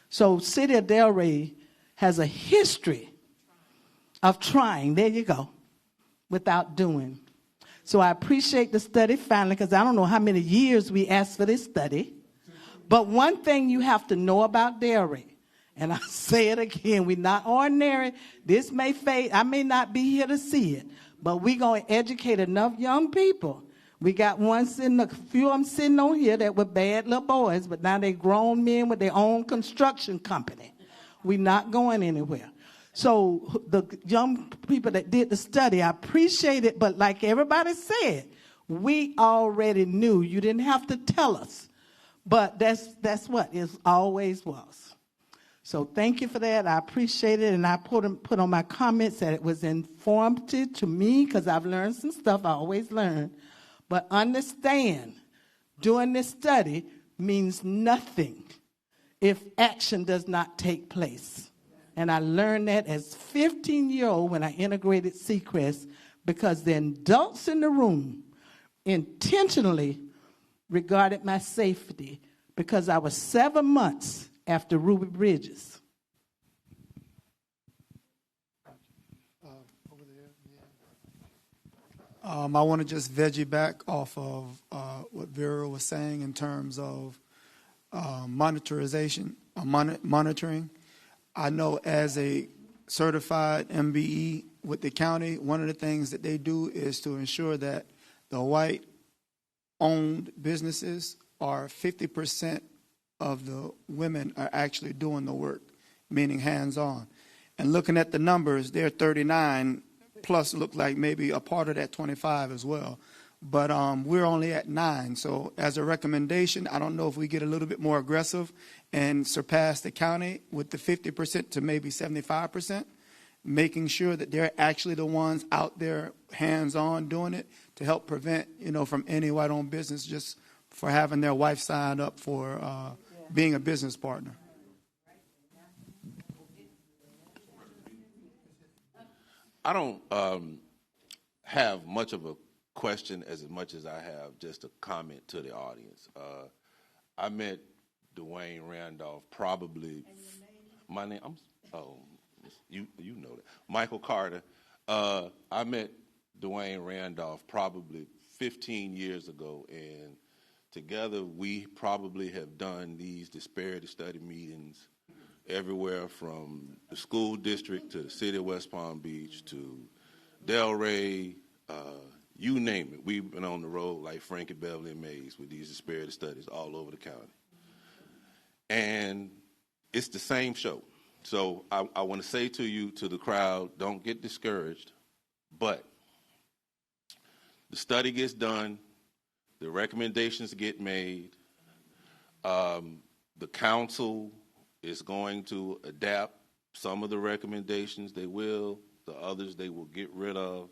So City of Delray has a history of trying, there you go, without doing. So I appreciate the study finally, because I don't know how many years we asked for this study. But one thing you have to know about Delray, and I say it again, we're not ordinary. This may fade. I may not be here to see it, but we're going to educate enough young people. We got a few of them sitting on here that were bad little boys, but now they're grown men with their own construction company. We're not going anywhere. So the young people that did the study, I appreciate it, but like everybody said, we already knew. You didn't have to tell us. But that's what it always was. So thank you for that. I appreciate it, and I put on my comments that it was informative to me because I've learned some stuff. I always learn. But understand, doing this study means nothing if action does not take place. And I learned that as 15-year-old when I integrated Seacrest, because the adults in the room intentionally regarded my safety, because I was 7 months after Ruby Bridges. I want to just veggie off of what Vera was saying in terms of monitoring. I know as a certified MBE with the county, one of the things that they do is to ensure that the white-owned businesses are 50% of the women are actually doing the work, meaning hands-on. And looking at the numbers, they're 39, plus look like maybe a part of that 25 as well. But we're only at 9. So as a recommendation, I don't know if we get a little bit more aggressive and surpass the county with the 50% to maybe 75%, making sure that they're actually the ones out there hands-on doing it to help prevent, from any white-owned business just for having their wife signed up for being a business partner. I don't have much of a question as much as I have just a comment to the audience. I met Dwayne Randolph probably. My name. You know that. Michael Carter. I met Dwayne Randolph probably 15 years ago, and together we probably have done these disparity study meetings everywhere from the school district to the city of West Palm Beach to Delray, you name it. We've been on the road like Frankie Beverly and Mays with these disparity studies all over the county. And it's the same show. So I want to say to you, to the crowd, don't get discouraged, but the study gets done, the recommendations get made, the council is going to adapt some of the recommendations. They will. The others they will get rid of.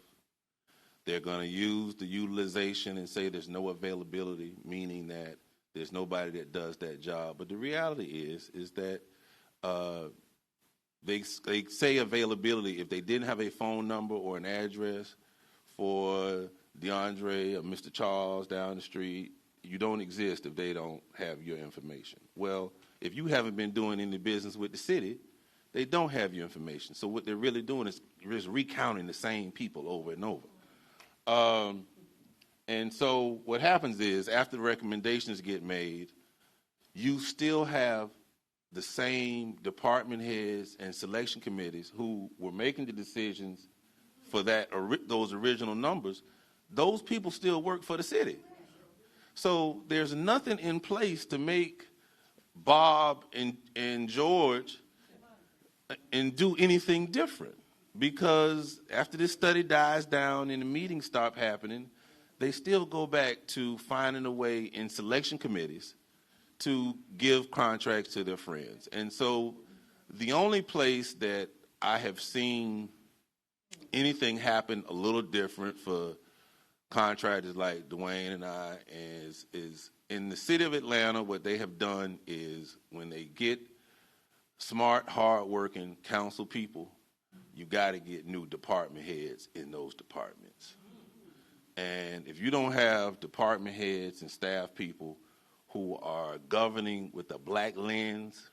They're going to use the utilization and say there's no availability, meaning that there's nobody that does that job. But the reality is that they say availability. If they didn't have a phone number or an address for DeAndre or Mr. Charles down the street, you don't exist if they don't have your information. Well, if you haven't been doing any business with the city, they don't have your information. So what they're really doing is just recounting the same people over and over. And so what happens is after the recommendations get made, you still have the same department heads and selection committees who were making the decisions for those original numbers. Those people still work for the city. So there's nothing in place to make Bob and George and do anything different, because after this study dies down and the meetings stop happening, they still go back to finding a way in selection committees to give contracts to their friends. And so the only place that I have seen anything happen a little different for contractors like Dwayne and I is in the city of Atlanta. What they have done is when they get smart, hard-working council people, you got to get new department heads in those departments. And if you don't have department heads and staff people who are governing with a black lens,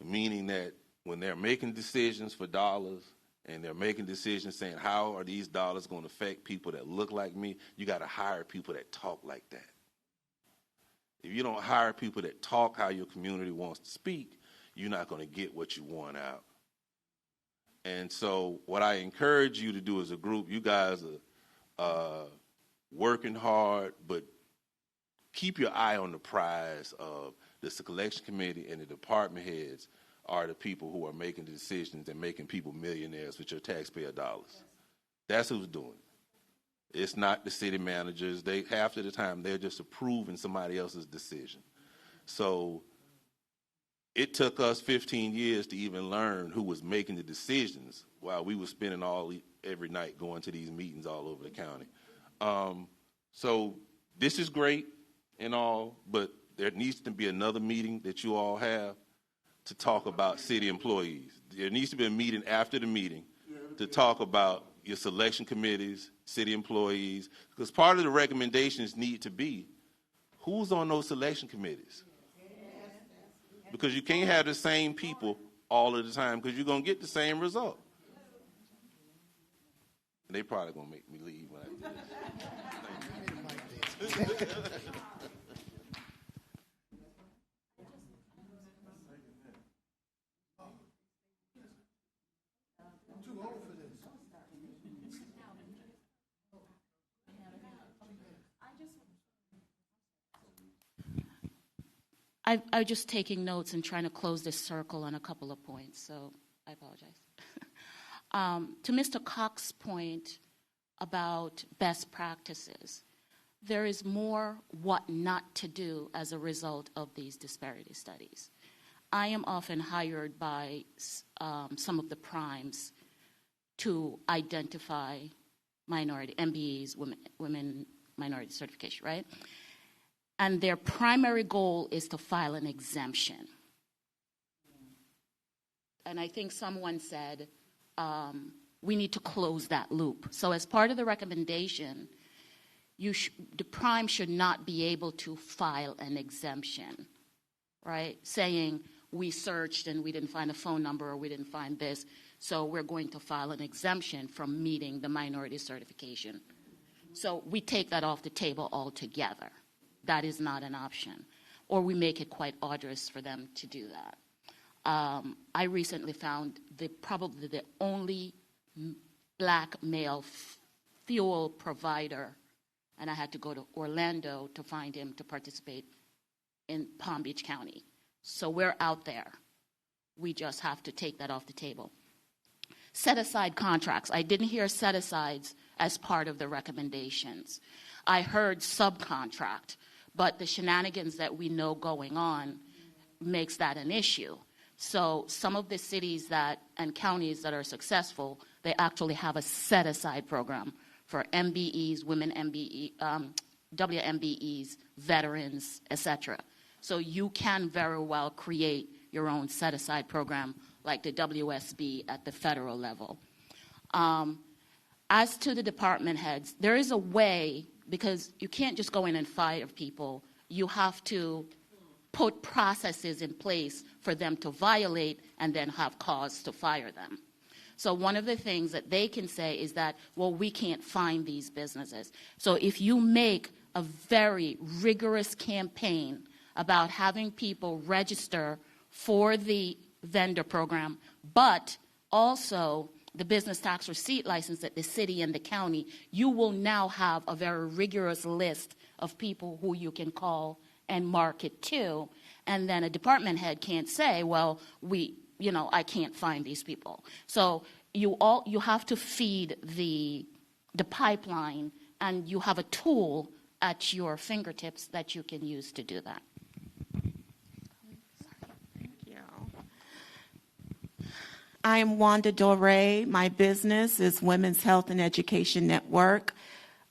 meaning that when they're making decisions for dollars and they're making decisions saying how are these dollars going to affect people that look like me, you got to hire people that talk like that. If you don't hire people that talk how your community wants to speak, you're not going to get what you want out. And so what I encourage you to do as a group, you guys are working hard, but keep your eye on the prize of the selection committee, and the department heads are the people who are making the decisions and making people millionaires with your taxpayer dollars. That's who's doing it. It's not the city managers. Half of the time they're just approving somebody else's decision. So it took us 15 years to even learn who was making the decisions while we were spending every night going to these meetings all over the county. So this is great and all, but there needs to be another meeting that you all have to talk about city employees. There needs to be a meeting after the meeting to talk about your selection committees, city employees, because part of the recommendations need to be who's on those selection committees. Because you can't have the same people all of the time, because you're going to get the same result. And they probably going to make me leave when I do this. I'm just taking notes and trying to close this circle on a couple of points, so I apologize. To Mr. Cox's point about best practices, there is more what not to do as a result of these disparity studies. I am often hired by some of the primes to identify minority, MBEs, women minority certification, right? And their primary goal is to file an exemption. And I think someone said, we need to close that loop. So as part of the recommendation, the prime should not be able to file an exemption, right? Saying, we searched and we didn't find a phone number or we didn't find this, so we're going to file an exemption from meeting the minority certification. So we take that off the table altogether. That is not an option. Or we make it quite arduous for them to do that. I recently found probably the only black male fuel provider, and I had to go to Orlando to find him to participate in Palm Beach County. So we're out there. We just have to take that off the table. Set-aside contracts. I didn't hear set-asides as part of the recommendations. I heard subcontract, but the shenanigans that we know going on makes that an issue. So some of the cities and counties that are successful, they actually have a set-aside program for MBEs, women MBE, WMBEs, veterans, etc. So you can very well create your own set-aside program like the WSB at the federal level. as to the department heads, there is a way, because you can't just go in and fire people. You have to put processes in place for them to violate and then have cause to fire them. So one of the things that they can say is that, well, we can't find these businesses. So if you make a very rigorous campaign about having people register for the vendor program, but also the business tax receipt license at the city and the county, you will now have a very rigorous list of people who you can call and market to. And then a department head can't say, well, I can't find these people. So you have to feed the pipeline, and you have a tool at your fingertips that you can use to do that. I am Wanda Delray. My business is Women's Health and Education Network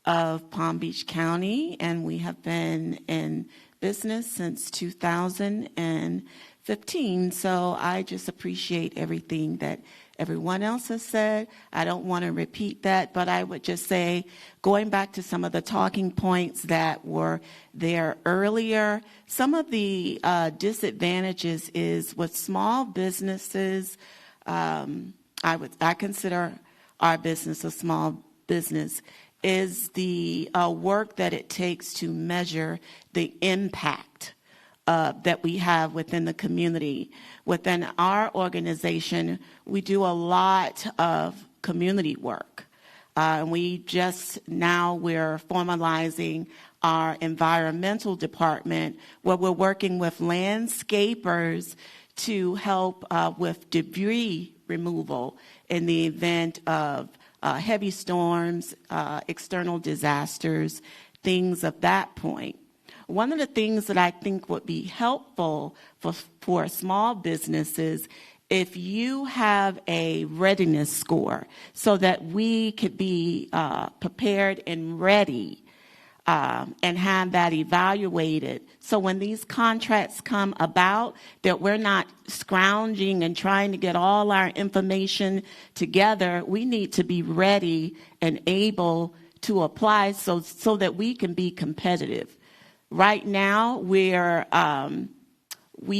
of Palm Beach County, and we have been in business since 2015. So I just appreciate everything that everyone else has said. I don't want to repeat that, but I would just say, going back to some of the talking points that were there earlier, some of the disadvantages is with small businesses. I consider our business a small business, is the work that it takes to measure the impact that we have within the community. Within our organization, we do a lot of community work. We're formalizing our environmental department, where we're working with landscapers to help with debris removal in the event of heavy storms, external disasters, things of that point. One of the things that I think would be helpful for small businesses, if you have a readiness score so that we could be prepared and ready and have that evaluated. So when these contracts come about, that we're not scrounging and trying to get all our information together. We need to be ready and able to apply so that we can be competitive. Right now, we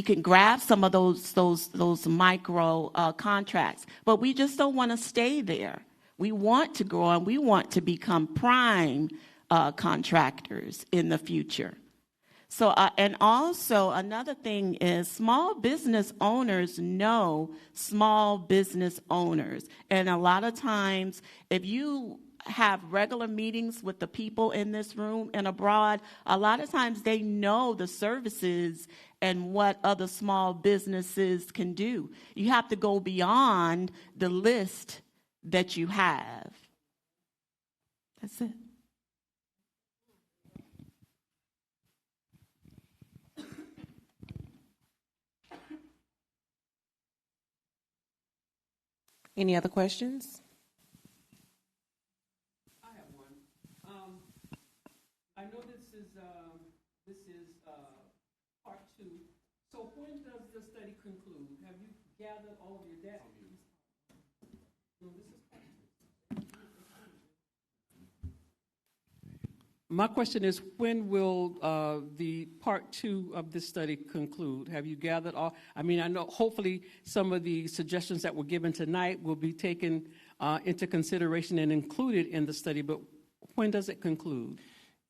can grab some of those micro contracts, but we just don't want to stay there. We want to grow, and we want to become prime contractors in the future. So, and also another thing is small business owners know small business owners. And a lot of times, if you have regular meetings with the people in this room and abroad, a lot of times they know the services and what other small businesses can do. You have to go beyond the list that you have. That's it. Any other questions? I have one. I know this is part 2. So when does the study conclude? Have you gathered all of your data? No, this is part 2. My question is, when will the part 2 of this study conclude? Have you gathered all? I mean, I know hopefully some of the suggestions that were given tonight will be taken into consideration and included in the study, but when does it conclude?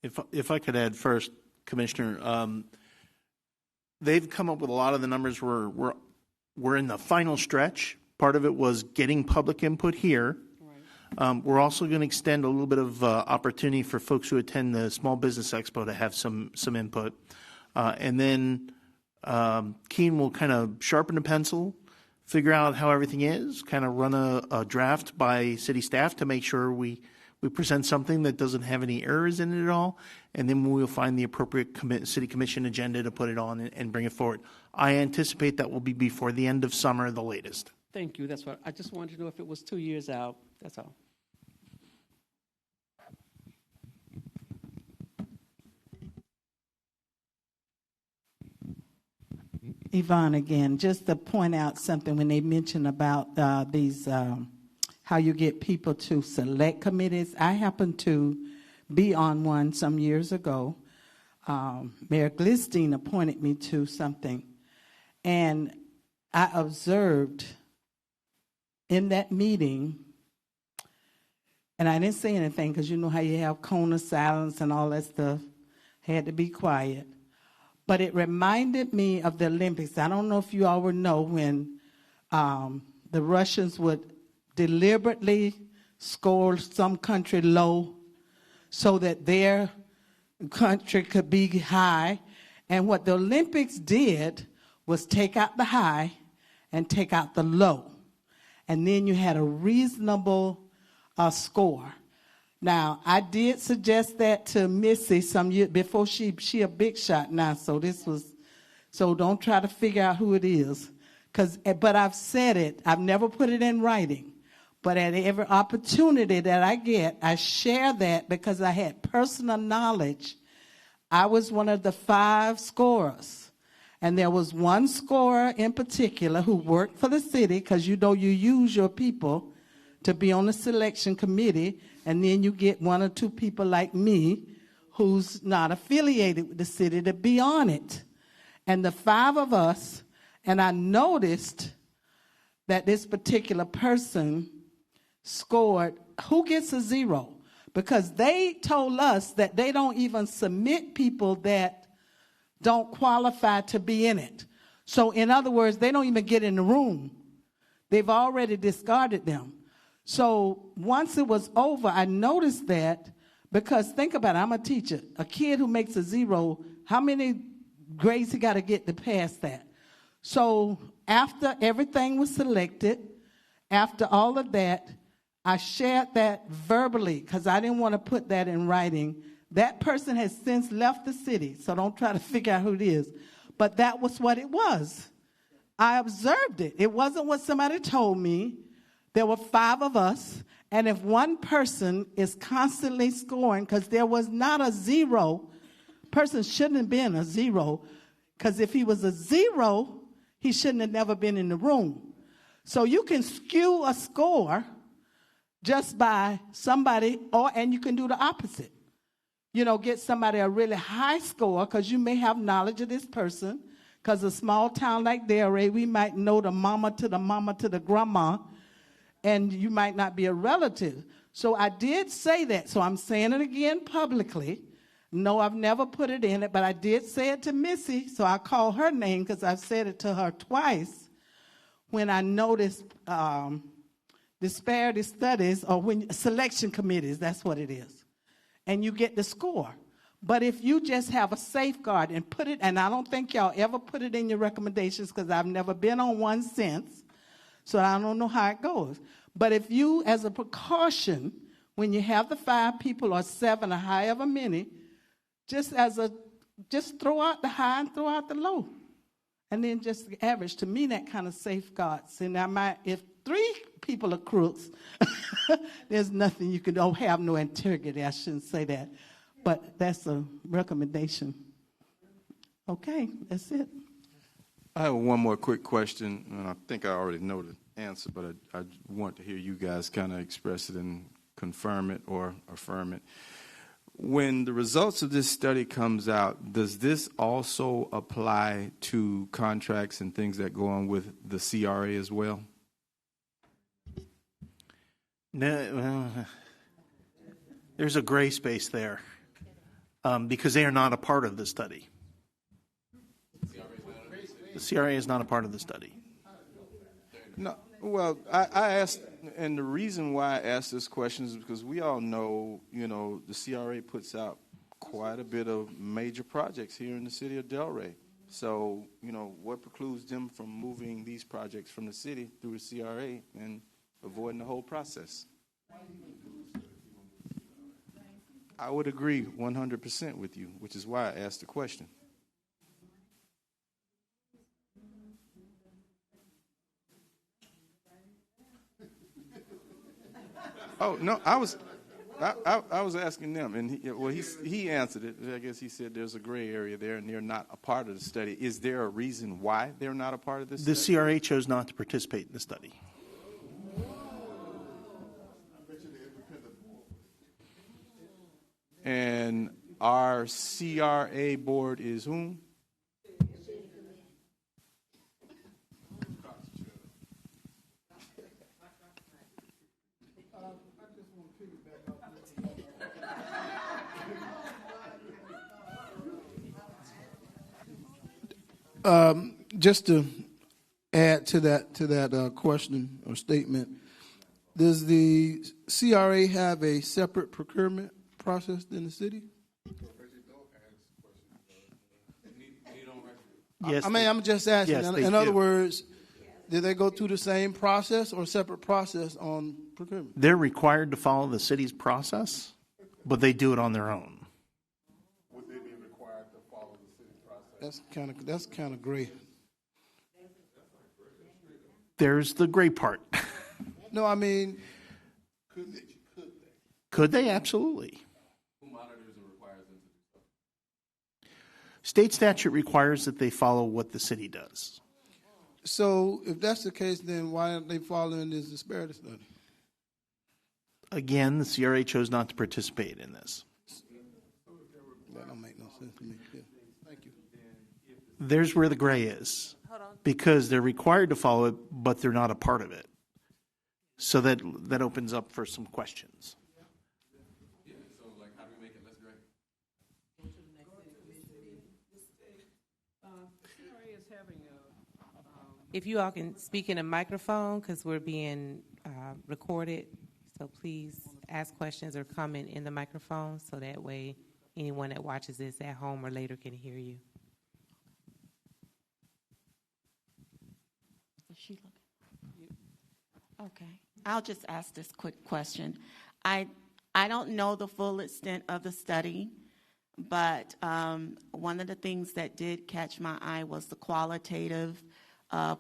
If I could add first, Commissioner, they've come up with a lot of the numbers. We're in the final stretch. Part of it was getting public input here. We're also going to extend a little bit of opportunity for folks who attend the Small Business Expo to have some input. And then Keen will kind of sharpen the pencil, figure out how everything is, kind of run a draft by city staff to make sure we present something that doesn't have any errors in it at all. And then we'll find the appropriate city commission agenda to put it on and bring it forward. I anticipate that will be before the end of summer, the latest. Thank you. That's what I just wanted to know, if it was 2 years out. That's all. Yvonne again, just to point out something when they mention about these how you get people to select committees. I happened to be on one some years ago. Mayor Glistine appointed me to something, and I observed in that meeting, and I didn't say anything because you know how you have cone of silence and all that stuff. Had to be quiet. But it reminded me of the Olympics. I don't know if you all would know when the Russians would deliberately score some country low so that their country could be high. And what the Olympics did was take out the high and take out the low. And then you had a reasonable score. Now, I did suggest that to Missy some years before she a big shot now, so don't try to figure out who it is. But I've said it, I've never put it in writing. But at every opportunity that I get, I share that because I had personal knowledge. I was one of the 5 scorers. And there was one scorer in particular who worked for the city, because you know you use your people to be on the selection committee, and then you get 1 or 2 people like me who's not affiliated with the city to be on it. And the 5 of us, and I noticed that this particular person scored, who gets a 0? Because they told us that they don't even submit people that don't qualify to be in it. So in other words, they don't even get in the room. They've already discarded them. So once it was over, I noticed that, because think about it, I'm a teacher. A kid who makes a 0, how many grades he got to get to pass that? So after everything was selected, after all of that, I shared that verbally because I didn't want to put that in writing. That person has since left the city, so don't try to figure out who it is. But that was what it was. I observed it. It wasn't what somebody told me. There were 5 of us, and if one person is constantly scoring, because there was not a 0, person shouldn't have been a 0, because if he was a 0, he shouldn't have never been in the room. So you can skew a score just by somebody, and you can do the opposite. You know, get somebody a really high score, because you may have knowledge of this person, because a small town like Delray, we might know the mama to the grandma, and you might not be a relative. So I did say that. So I'm saying it again publicly. No, I've never put it in it, but I did say it to Missy, so I call her name because I've said it to her twice when I noticed disparity studies, or when selection committees, that's what it is. And you get the score. But if you just have a safeguard and put it, and I don't think y'all ever put it in your recommendations because I've never been on one since, so I don't know how it goes. But if you, as a precaution, when you have the 5 people or 7 or however many, just throw out the high and throw out the low. And then just average. To me, that kind of safeguards. And if 3 people are crooks, there's nothing you can have no integrity. I shouldn't say that. But that's a recommendation. Okay, that's it. I have one more quick question, and I think I already know the answer, but I want to hear you guys kind of express it and confirm it or affirm it. When the results of this study comes out, does this also apply to contracts and things that go on with the CRA as well? No, there's a gray space there because they are not a part of the study. The CRA is not a part of the study. No, well, I asked, and the reason why I asked this question is because we all know, the CRA puts out quite a bit of major projects here in the city of Delray. So, what precludes them from moving these projects from the city through the CRA and avoiding the whole process? I would agree 100% with you, which is why I asked the question. Oh no, I was asking them, and he answered it. I guess he said there's a gray area there, and they're not a part of the study. Is there a reason why they're not a part of this? The study? CRA chose not to participate in the study. And our CRA board is whom? Just to add to that question or statement, does the CRA have a separate procurement process than the city? Yes, I'm just asking. Yes, in other words, did they go through the same process or separate process on procurement? They're required to follow the city's process, but they do it on their own. Would they be required to follow the city process? That's kind of gray. There's the gray part. No, I mean, Could they? Absolutely. Who monitors and requires them to do so? State statute requires that they follow what the city does. so if that's the case, then why aren't they following this disparity study? Again, the CRA chose not to participate in this. That don't make no sense to me. Yeah. Thank you. There's where the gray is. Because they're required to follow it, but they're not a part of it. So that opens up for some questions. Yeah, so like how do we make it less gray? If you all can speak in a microphone, because we're being recorded, so please ask questions or comment in the microphone, so that way anyone that watches this at home or later can hear you. Okay, I'll just ask this quick question. I don't know the full extent of the study, but one of the things that did catch my eye was the qualitative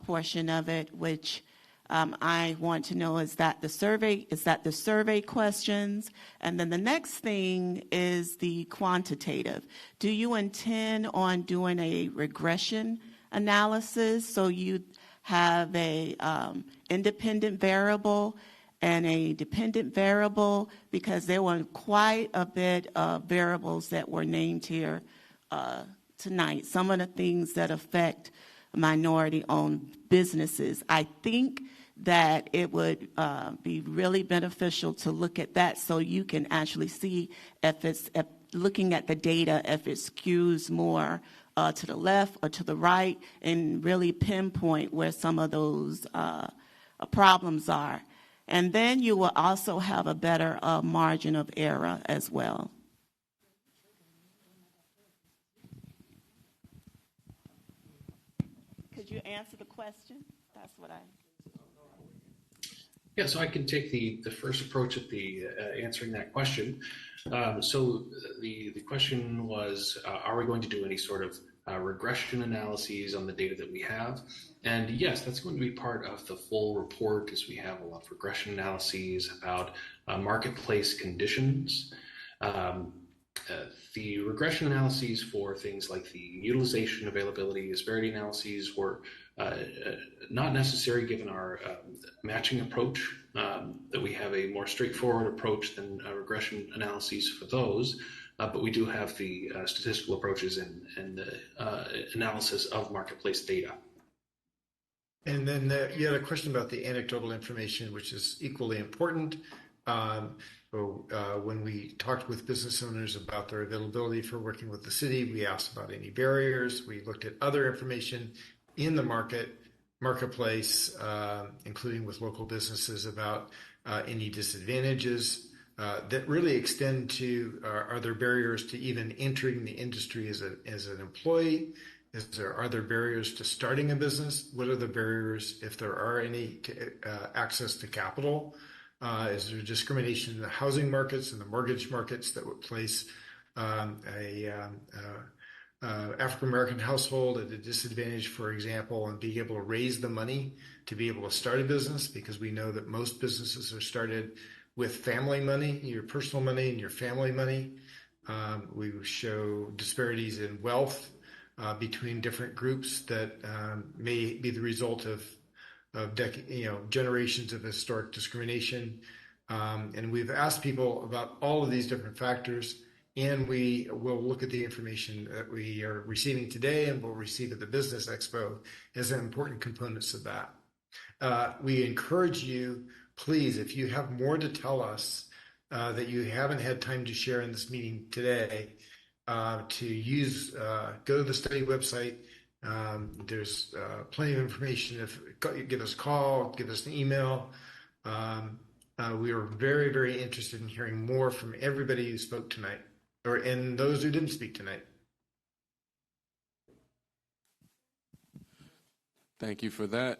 portion of it, which I want to know is that the survey questions, and then the next thing is the quantitative. Do you intend on doing a regression analysis so you have a independent variable and a dependent variable, because there were quite a bit of variables that were named here tonight. Some of the things that affect minority-owned businesses. I think that it would be really beneficial to look at that so you can actually see if looking at the data, if it skews more to the left or to the right, and really pinpoint where some of those problems are. And then you will also have a better margin of error as well. Could you answer the question? That's what I... Yeah, so I can take the first approach at the answering that question. So the question was, are we going to do any sort of regression analyses on the data that we have? And yes, that's going to be part of the full report, as we have a lot of regression analyses about marketplace conditions. The regression analyses for things like the utilization, availability, disparity analyses were not necessary given our matching approach, that we have a more straightforward approach than regression analyses for those. But we do have the statistical approaches and the analysis of marketplace data. And then you had a question about the anecdotal information, which is equally important. When we talked with business owners about their availability for working with the city, we asked about any barriers. We looked at other information in the marketplace, including with local businesses, about any disadvantages that really extend to, are there barriers to even entering the industry as an employee? Are there barriers to starting a business? What are the barriers, if there are any, to access to capital? Is there discrimination in the housing markets and the mortgage markets that would place African-American household at a disadvantage, for example, and being able to raise the money to be able to start a business? Because we know that most businesses are started with family money, your personal money and your family money. We show disparities in wealth between different groups that may be the result of generations of historic discrimination. And we've asked people about all of these different factors, and we will look at the information that we are receiving today and will receive at the Business Expo as important components of that. We encourage you, please, if you have more to tell us that you haven't had time to share in this meeting today, to use, go to the study website. There's plenty of information. Give us a call, give us an email. We are very, very interested in hearing more from everybody who spoke tonight, and those who didn't speak tonight. Thank you for that,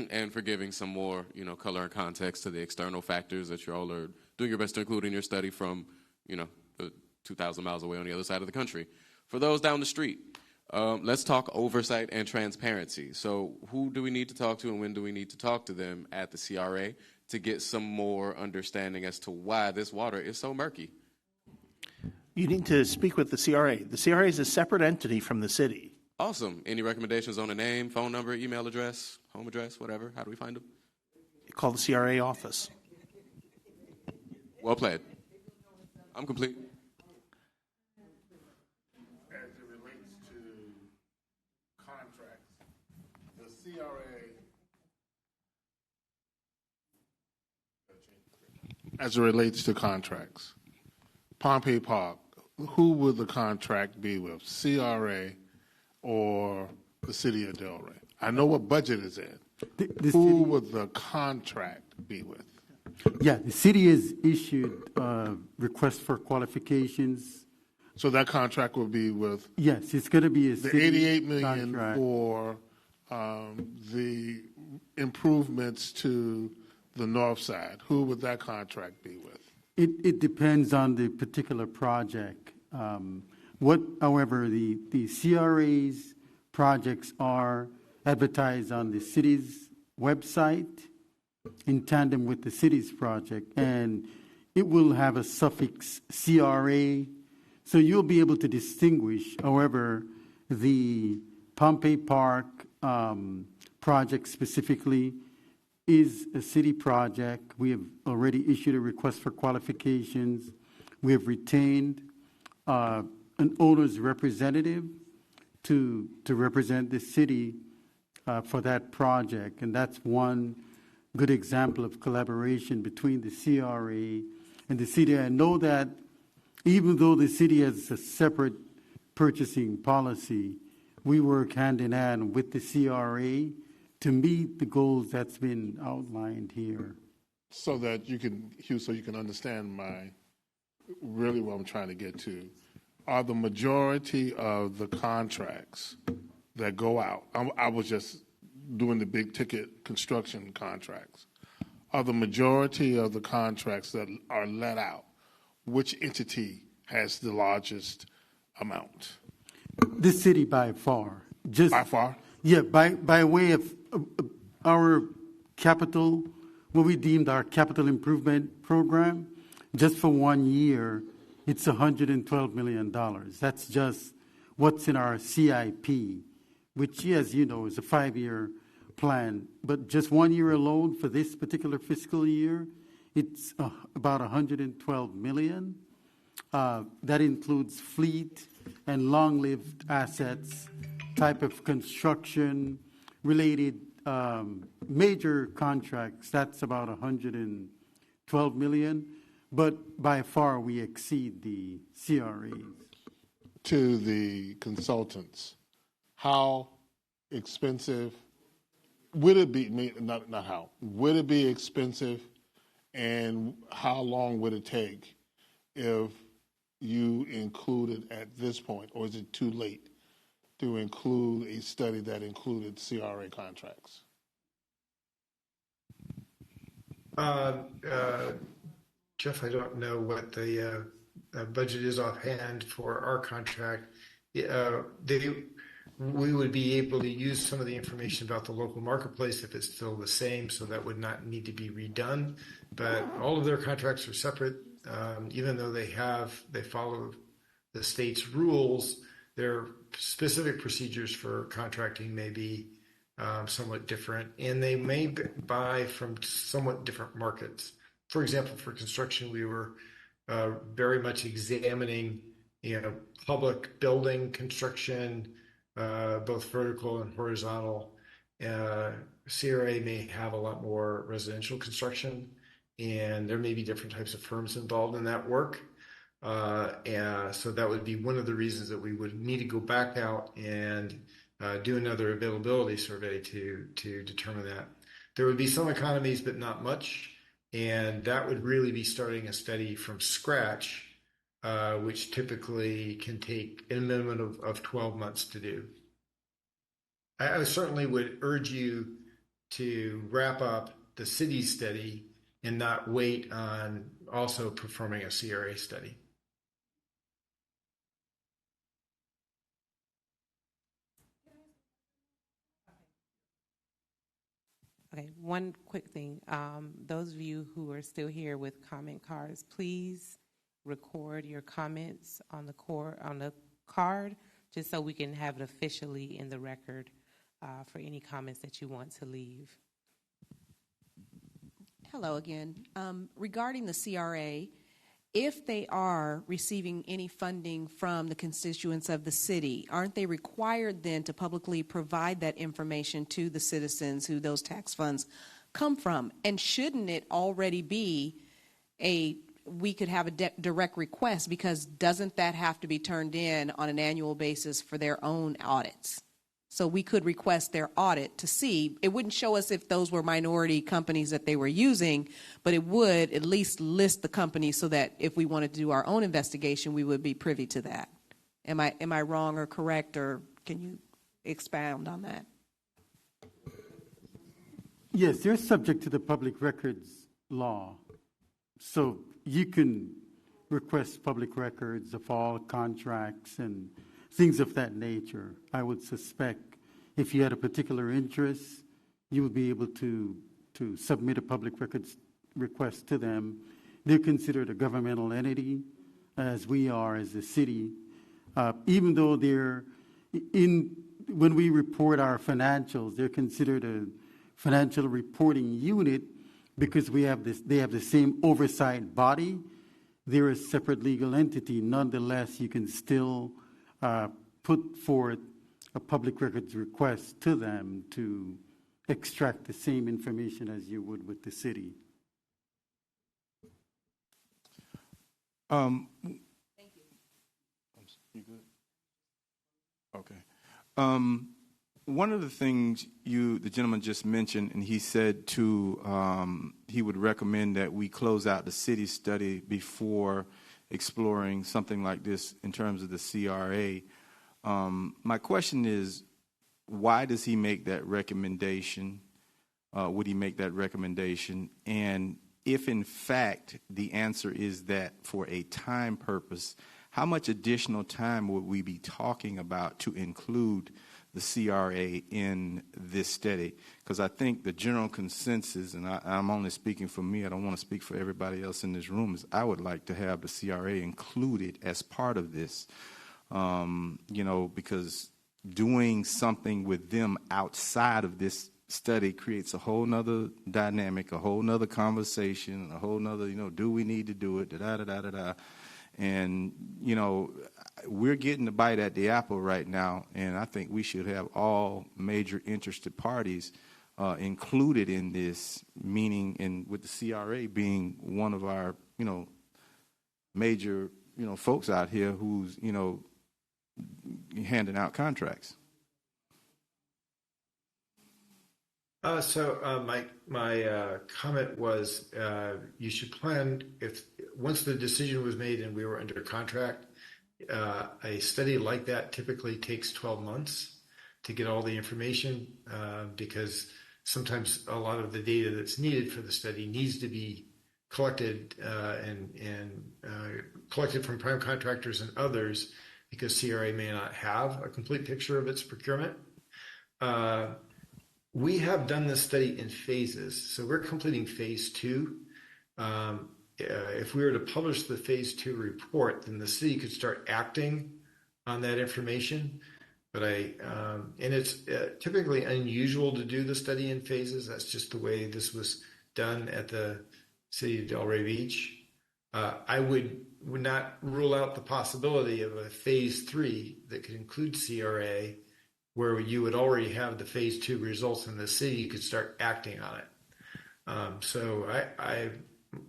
and for giving some more, color and context to the external factors that you all are doing your best to include in your study from, the 2,000 miles away on the other side of the country. For those down the street, let's talk oversight and transparency. So who do we need to talk to, and when do we need to talk to them at the CRA to get some more understanding as to why this water is so murky? You need to speak with the CRA. The CRA is a separate entity from the city. Awesome. Any recommendations on a name, phone number, email address, home address, whatever? How do we find them? Call the CRA office. Well played. I'm complete. As it relates to contracts, the CRA, as it relates to contracts, Pompey Park, who would the contract be with, CRA or the City of Delray? I know what budget is in. Who would the contract be with? Yeah, the city has issued requests for qualifications. So that contract will be with? Yes, it's going to be a the city $88 million contract for the improvements to the north side. Who would that contract be with? It depends on the particular project. However, the CRA's projects are advertised on the city's website in tandem with the city's project, and it will have a suffix CRA, so you'll be able to distinguish. However, the Pompey Park project specifically is a city project. We have already issued a request for qualifications. We have retained an owner's representative to represent the city for that project, and that's one good example of collaboration between the CRA and the city. I know that even though the city has a separate purchasing policy, we work hand in hand with the CRA to meet the goals that's been outlined here. So that you can, Hugh, so you can understand really what I'm trying to get to. Are the majority of the contracts that go out, I was just doing the big ticket construction contracts, are the majority of the contracts that are let out, which entity has the largest amount? The city by far. By far? Yeah, by way of our capital, what we deemed our capital improvement program, just for 1 year, it's $112 million. That's just what's in our CIP, which, as you know, is a 5-year plan. But just 1 year alone for this particular fiscal year, it's about $112 million. That includes fleet and long-lived assets, type of construction, related major contracts. That's about $112 million. But by far, we exceed the CRAs. To the consultants, how expensive would it be? Not how. Would it be expensive, and how long would it take if you included at this point, or is it too late to include a study that included CRA contracts? Jeff, I don't know what the budget is offhand for our contract. We would be able to use some of the information about the local marketplace if it's still the same, so that would not need to be redone. But all of their contracts are separate, even though they follow the state's rules. Their specific procedures for contracting may be somewhat different, and they may buy from somewhat different markets. For example, for construction, we were very much examining public building construction, both vertical and horizontal. CRA may have a lot more residential construction, and there may be different types of firms involved in that work. And so that would be one of the reasons that we would need to go back out and do another availability survey to determine that. There would be some economies, but not much. And that would really be starting a study from scratch, which typically can take a minimum of 12 months to do. I certainly would urge you to wrap up the city study and not wait on also performing a CRA study. Okay, one quick thing. Those of you who are still here with comment cards, please record your comments on the card, just so we can have it officially in the record for any comments that you want to leave. Hello again. Regarding the CRA, if they are receiving any funding from the constituents of the city, aren't they required then to publicly provide that information to the citizens who those tax funds come from? And shouldn't it already be we could have a direct request, because doesn't that have to be turned in on an annual basis for their own audits? So we could request their audit to see. It wouldn't show us if those were minority companies that they were using, but it would at least list the companies so that if we wanted to do our own investigation, we would be privy to that. Am I wrong or correct, or can you expound on that? Yes, they're subject to the public records law. So you can request public records of all contracts and things of that nature. I would suspect if you had a particular interest, you would be able to submit a public records request to them. They're considered a governmental entity, as we are as a city. Even though when we report our financials, they're considered a financial reporting unit because they have the same oversight body. They're a separate legal entity. Nonetheless, you can still put forth a public records request to them to extract the same information as you would with the city. Thank you. You good? Okay. One of the things the gentleman just mentioned, and he said he would recommend that we close out the city study before exploring something like this in terms of the CRA. My question is, why does he make that recommendation? Would he make that recommendation? And if in fact the answer is that for a time purpose, how much additional time would we be talking about to include the CRA in this study? Because I think the general consensus, and I'm only speaking for me, I don't want to speak for everybody else in this room, is I would like to have the CRA included as part of this, because doing something with them outside of this study creates a whole nother dynamic, a whole nother conversation, a whole nother, do we need to do it, da-da-da-da-da. And, we're getting the bite at the apple right now, and I think we should have all major interested parties included in this, meaning, and with the CRA being one of our, major, folks out here who's, handing out contracts. My comment was you should plan, once the decision was made and we were under contract, a study like that typically takes 12 months to get all the information because sometimes a lot of the data that's needed for the study needs to be collected and collected from prime contractors and others, because CRA may not have a complete picture of its procurement. We have done this study in phases, so we're completing phase 2. If we were to publish the phase 2 report, then the city could start acting on that information. But and it's typically unusual to do the study in phases. That's just the way this was done at the City of Delray Beach. I would not rule out the possibility of a phase 3 that could include CRA, where you would already have the phase 2 results and the city could start acting on it. So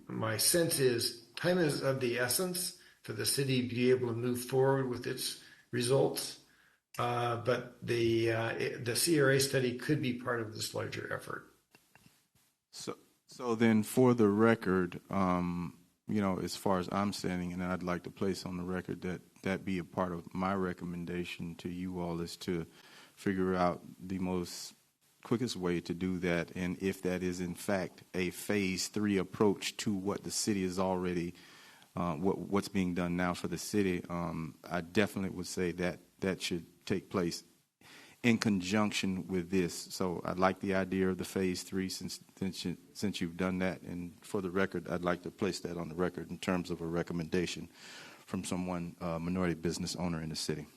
my sense is time is of the essence for the city to be able to move forward with its results. But the CRA study could be part of this larger effort. So then, for the record, as far as I'm standing, and I'd like to place on the record that be a part of my recommendation to you all, is to figure out the most quickest way to do that, and if that is in fact a phase 3 approach to what the city is already, what's being done now for the city, I definitely would say that should take place in conjunction with this. So I'd like the idea of the phase 3 since you've done that, and for the record, I'd like to place that on the record in terms of a recommendation from someone, minority business owner in the city.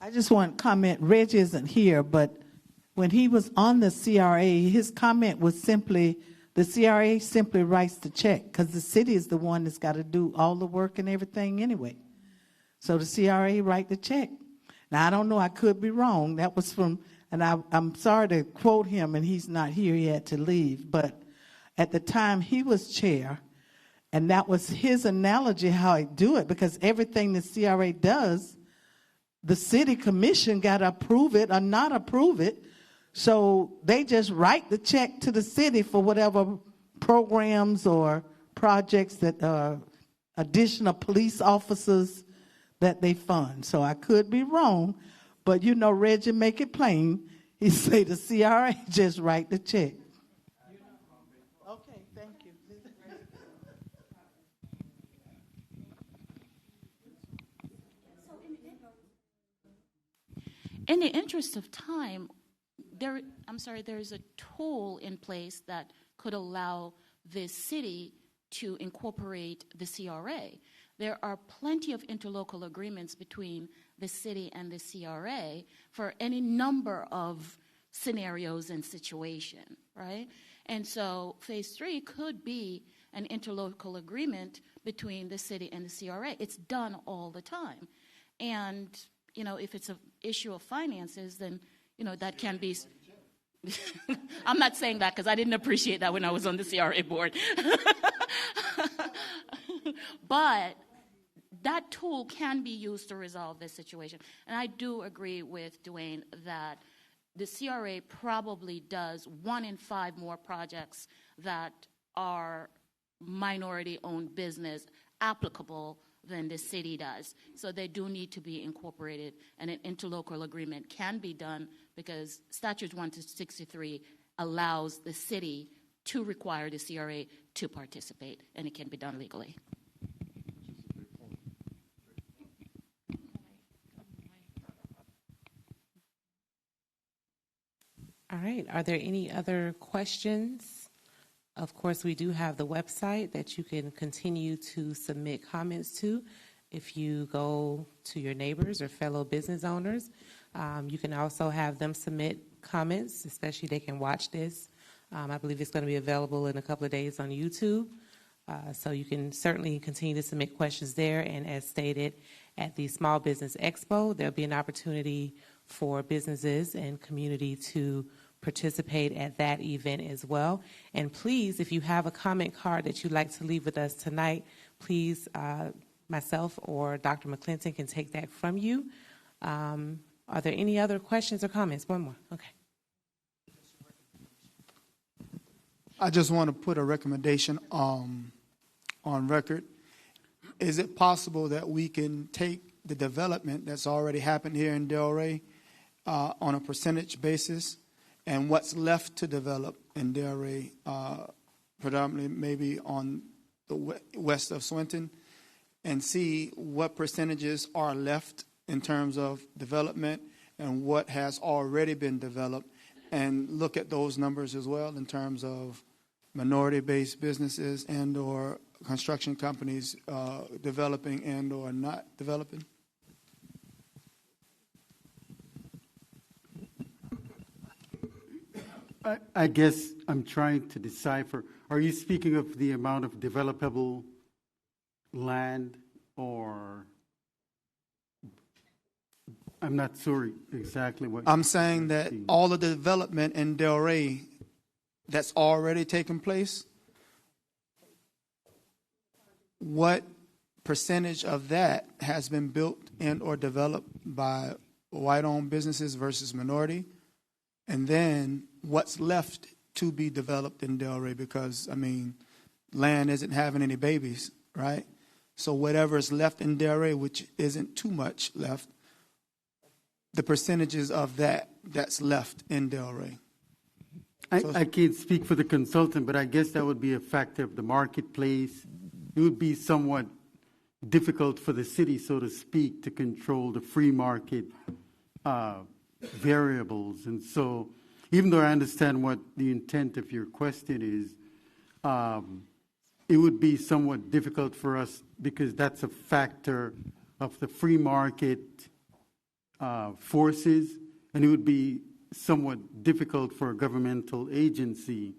I just want to comment, Reg isn't here, but when he was on the CRA, his comment was simply, the CRA simply writes the check because the city is the one that's got to do all the work and everything anyway. So the CRA write the check. Now, I don't know, I could be wrong. That was from, and I'm sorry to quote him, and he's not here, he had to leave. But at the time he was chair, and that was his analogy how he do it, because everything the CRA does, the city commission got to approve it or not approve it. So they just write the check to the city for whatever programs or projects that additional police officers that they fund. So I could be wrong, but Reggie make it plain. He say the CRA just write the check. Okay, thank you. In the interest of time, there is a tool in place that could allow the city to incorporate the CRA. There are plenty of interlocal agreements between the city and the CRA for any number of scenarios and situation, right? And so phase 3 could be an interlocal agreement between the city and the CRA. It's done all the time. And, if it's an issue of finances, then, that can be... I'm not saying that because I didn't appreciate that when I was on the CRA board. But that tool can be used to resolve this situation. And I do agree with Dwayne that the CRA probably does 1 in 5 more projects that are minority-owned business applicable than the city does. So they do need to be incorporated, and an interlocal agreement can be done because Statute 163 allows the city to require the CRA to participate, and it can be done legally. All right. Are there any other questions? Of course, we do have the website that you can continue to submit comments to. If you go to your neighbors or fellow business owners, you can also have them submit comments, especially they can watch this. I believe it's going to be available in a couple of days on YouTube. So you can certainly continue to submit questions there. And as stated at the Small Business Expo, there'll be an opportunity for businesses and community to participate at that event as well. And please, if you have a comment card that you'd like to leave with us tonight, please, myself or Dr. McClinton can take that from you. Are there any other questions or comments? One more. Okay. I just want to put a recommendation on record. Is it possible that we can take the development that's already happened here in Delray on a percentage basis, and what's left to develop in Delray, predominantly maybe on the west of Swinton, and see what percentages are left in terms of development and what has already been developed, and look at those numbers as well in terms of minority-based businesses and or construction companies developing and or not developing? I guess I'm trying to decipher. Are you speaking of the amount of developable land, or I'm not sure exactly what I'm saying that all of the development in Delray that's already taken place, what percentage of that has been built and or developed by white-owned businesses versus minority? And then what's left to be developed in Delray? Because, I mean, land isn't having any babies, right? So whatever is left in Delray, which isn't too much left, the percentages of that's left in Delray. I can't speak for the consultant, but I guess that would be a factor of the marketplace. It would be somewhat difficult for the city, so to speak, to control the free market variables. And so, even though I understand what the intent of your question is, it would be somewhat difficult for us because that's a factor of the free market forces, and it would be somewhat difficult for a governmental agency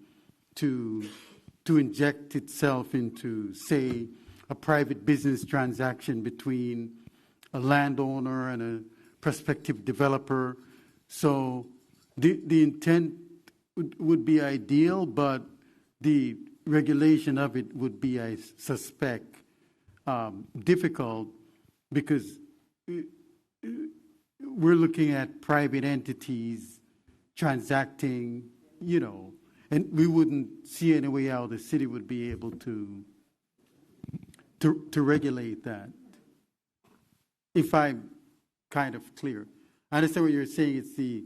to inject itself into, say, a private business transaction between a landowner and a prospective developer. So the intent would be ideal, but the regulation of it would be, I suspect, difficult because we're looking at private entities transacting, and we wouldn't see any way how the city would be able to regulate that. If I'm kind of clear. I understand what you're saying. It's the,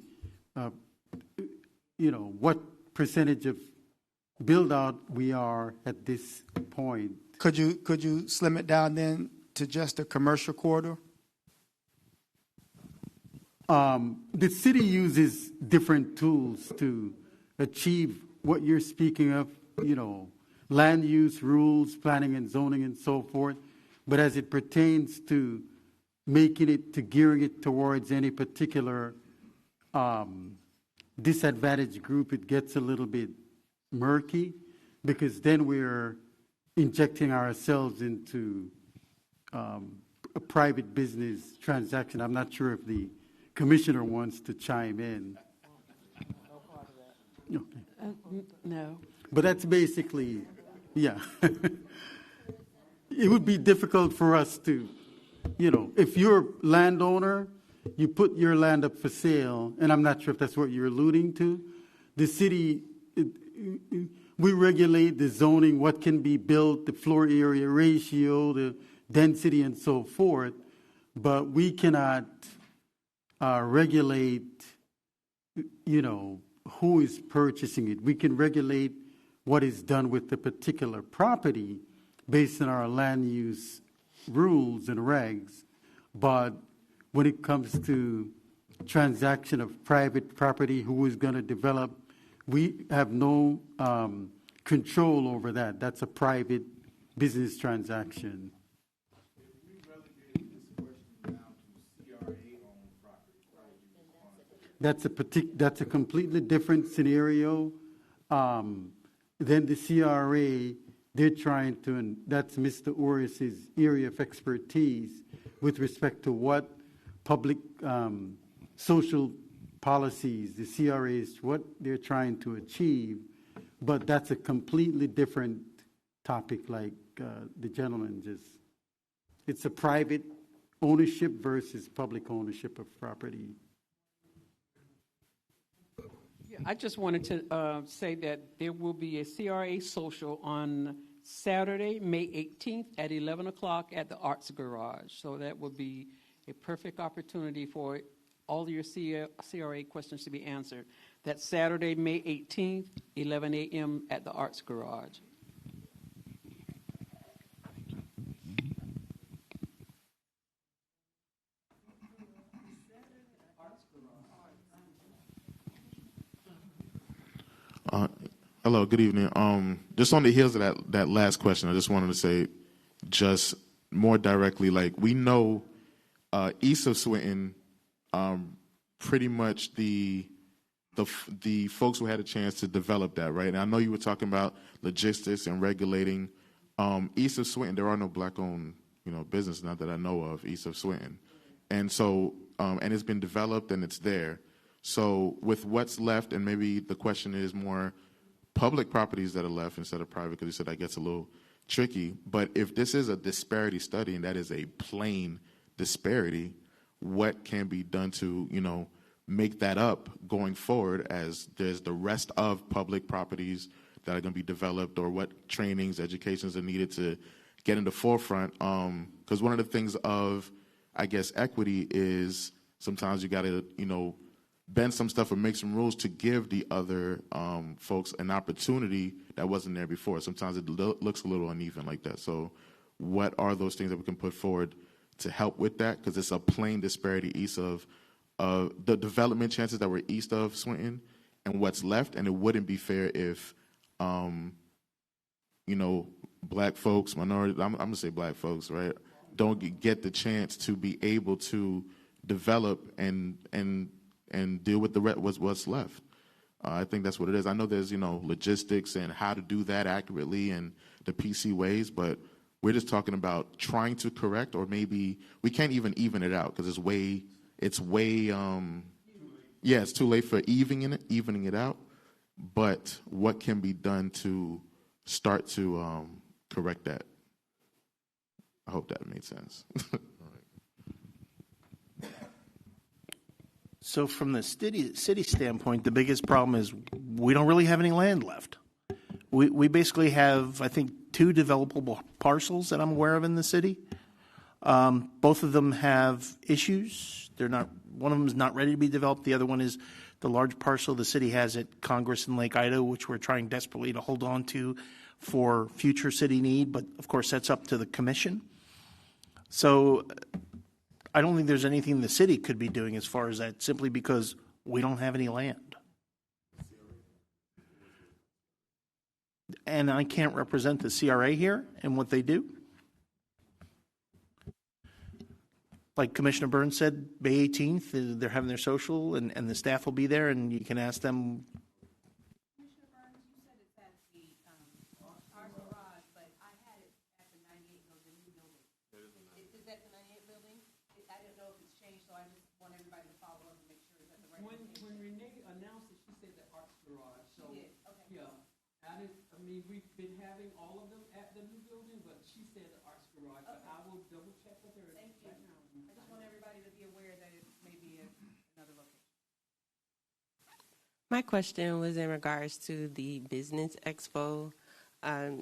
what percentage of build out we are at this point. Could you slim it down then to just a commercial corridor? The city uses different tools to achieve what you're speaking of, land use rules, planning and zoning and so forth. But as it pertains to gearing it towards any particular disadvantaged group, it gets a little bit murky because then we're injecting ourselves into a private business transaction. I'm not sure if the commissioner wants to chime in. No. But that's basically, yeah. It would be difficult for us to, if you're a landowner, you put your land up for sale, and I'm not sure if that's what you're alluding to. The city, we regulate the zoning, what can be built, the floor area ratio, the density, and so forth, but we cannot regulate, who is purchasing it. We can regulate what is done with the particular property based on our land use rules and regs, but when it comes to transaction of private property, who is going to develop, we have no control over that. That's a private business transaction. That's a completely different scenario. Then the CRA, they're trying to, and that's Mr. Orris's area of expertise with respect to what public social policies, the CRA is what they're trying to achieve, but that's a completely different topic like the gentleman just, it's a private ownership versus public ownership of property. I just wanted to say that there will be a CRA social on Saturday, May 18th at 11 o'clock at the Arts Garage. So that will be a perfect opportunity for all your CRA questions to be answered. That's Saturday, May 18th, 11 a.m. at the Arts Garage. Hello, good evening. Just on the heels of that last question, I just wanted to say, just more directly, like we know east of Swinton, pretty much the the folks who had a chance to develop that, right? And I know you were talking about logistics and regulating. East of Swinton, there are no black-owned, business, not that I know of, east of Swinton. And so, and it's been developed and it's there. So with what's left, and maybe the question is more public properties that are left instead of private, because you said that gets a little tricky. But if this is a disparity study, and that is a plain disparity, what can be done to, make that up going forward as there's the rest of public properties that are going to be developed, or what trainings, educations are needed to get in the forefront? Because one of the things of, I guess, equity is sometimes you got to, bend some stuff or make some rules to give the other folks an opportunity that wasn't there before. Sometimes it looks a little uneven like that. So what are those things that we can put forward to help with that? Because it's a plain disparity east of the development chances that were east of Swinton and what's left. And it wouldn't be fair if, black folks, minority, I'm going to say black folks, right, don't get the chance to be able to develop and deal with what's left. I think that's what it is. I know there's, logistics and how to do that accurately and the PC ways, but we're just talking about trying to correct, or maybe we can't even it out because it's too late for evening it out. But what can be done to start to correct that? I hope that made sense. So from the city standpoint, the biggest problem is we don't really have any land left. We basically have, I think, 2 developable parcels that I'm aware of in the city. Both of them have issues. One of them is not ready to be developed. The other one is the large parcel the city has at Congress and Lake Idaho, which we're trying desperately to hold on to for future city need. But of course, that's up to the commission. So I don't think there's anything the city could be doing as far as that, simply because we don't have any land. And I can't represent the CRA here and what they do. Like Commissioner Burns said, May 18th, they're having their social, and the staff will be there, and you can ask them. Commissioner Burns, you said it's at the our garage, but I had it at the 98 building, new building. Is that the 98 building? I didn't know if it's changed, so I just want everybody to follow up and make sure it's at the right location. When Renee announced it, she said the Arts Garage. So, she did. Okay. Yeah. We've been having all of them at the new building, but she said the Arts Garage. Okay. But I will double check with her. Thank you. Right now. I just want everybody to be aware that it may be another location. My question was in regards to the Business Expo.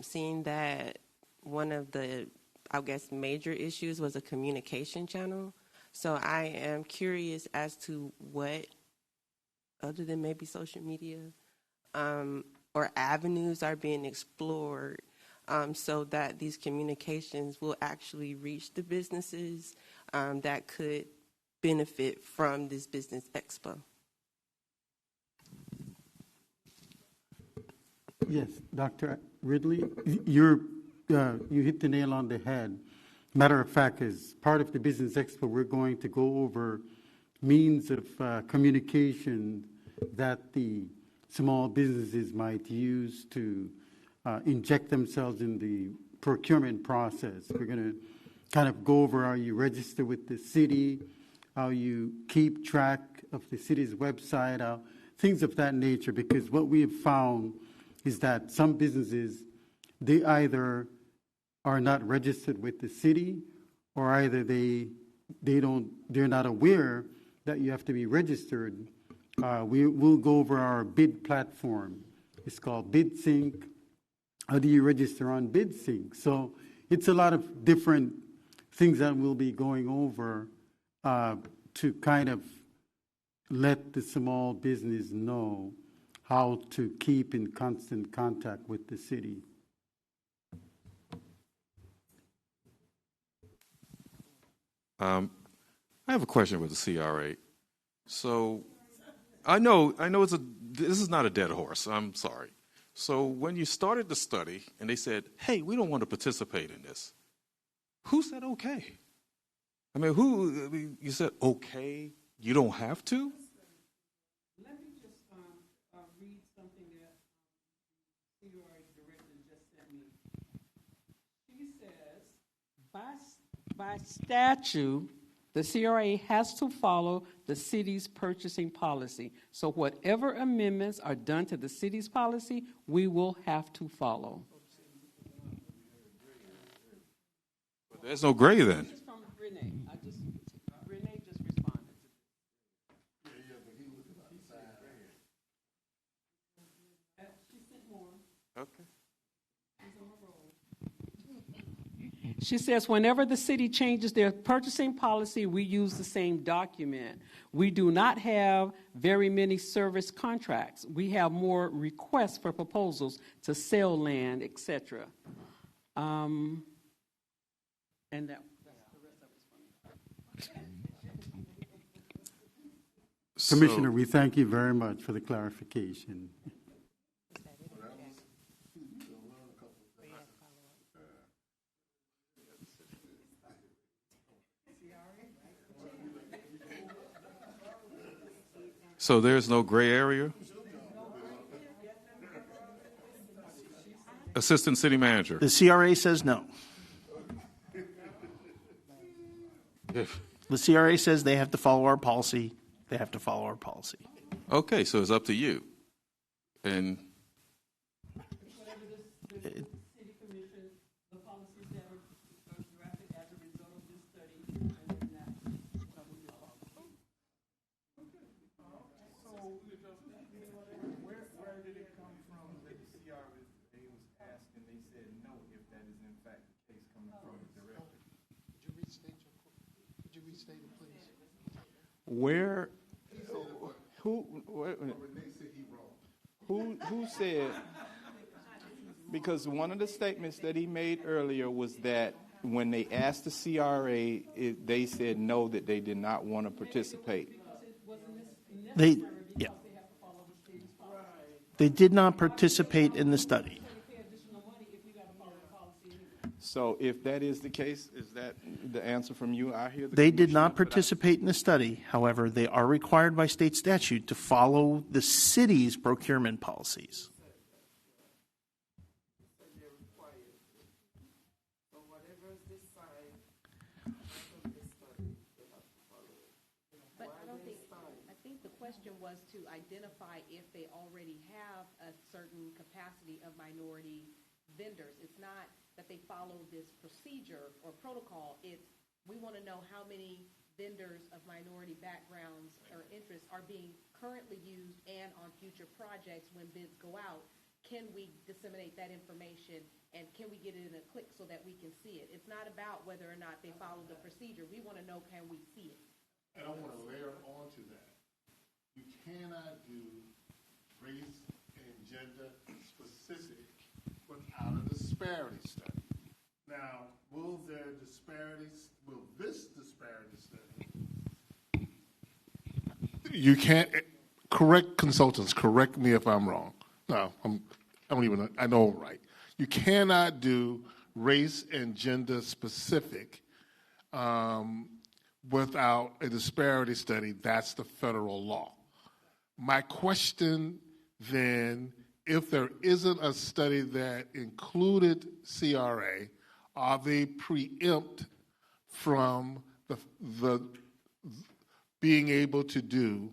Seeing that one of the, I guess, major issues was a communication channel. So I am curious as to what, other than maybe social media, or avenues are being explored so that these communications will actually reach the businesses that could benefit from this Business Expo. Yes, Dr. Ridley, you hit the nail on the head. Matter of fact, as part of the Business Expo, we're going to go over means of communication that the small businesses might use to inject themselves in the procurement process. We're going to kind of go over how you register with the city, how you keep track of the city's website, things of that nature, because what we have found is that some businesses, they either are not registered with the city, or either they're not aware that you have to be registered. We'll go over our bid platform. It's called BidSync. How do you register on BidSync? So it's a lot of different things that we'll be going over to kind of let the small business know how to keep in constant contact with the city. I have a question with the CRA. So I know this is not a dead horse. I'm sorry. So when you started the study and they said, hey, we don't want to participate in this, who said okay? You said okay, you don't have to? Let me just She says, by statute, the CRA has to follow the city's purchasing policy. So whatever amendments are done to the city's policy, we will have to follow. But there's no gray then. This is from Renee. Renee just responded. She sent more. Okay. She says, whenever the city changes their purchasing policy, we use the same document. We do not have very many service contracts. We have more requests for proposals to sell land, etc. And that's the rest of it. Commissioner, we thank you very much for the clarification. So there's no gray area? Assistant City Manager. The CRA says no. The CRA says they have to follow our policy. They have to follow our policy. Okay, so it's up to you. And Where, who said, because one of the statements that he made earlier was that when they asked the CRA, they said no, that they did not want to participate. They did not participate in the study. So if that is the case, is that the answer from you? I hear They did not participate in the study. However, they are required by state statute to follow the city's procurement policies. But I think the question was to identify if they already have a certain capacity of minority vendors. It's not that they follow this procedure or protocol. It's we want to know how many vendors of minority backgrounds or interests are being currently used and on future projects when bids go out. Can we disseminate that information and can we get it in a click so that we can see it? It's not about whether or not they follow the procedure. We want to know, can we see it? And I want to layer on to that. You cannot do race and gender specific without a disparity study. Now, will this disparity study, you can't, correct consultants, correct me if I'm wrong. No, I know I'm right. You cannot do race and gender specific without a disparity study. That's the federal law. My question then, if there isn't a study that included CRA, are they preempt from the being able to do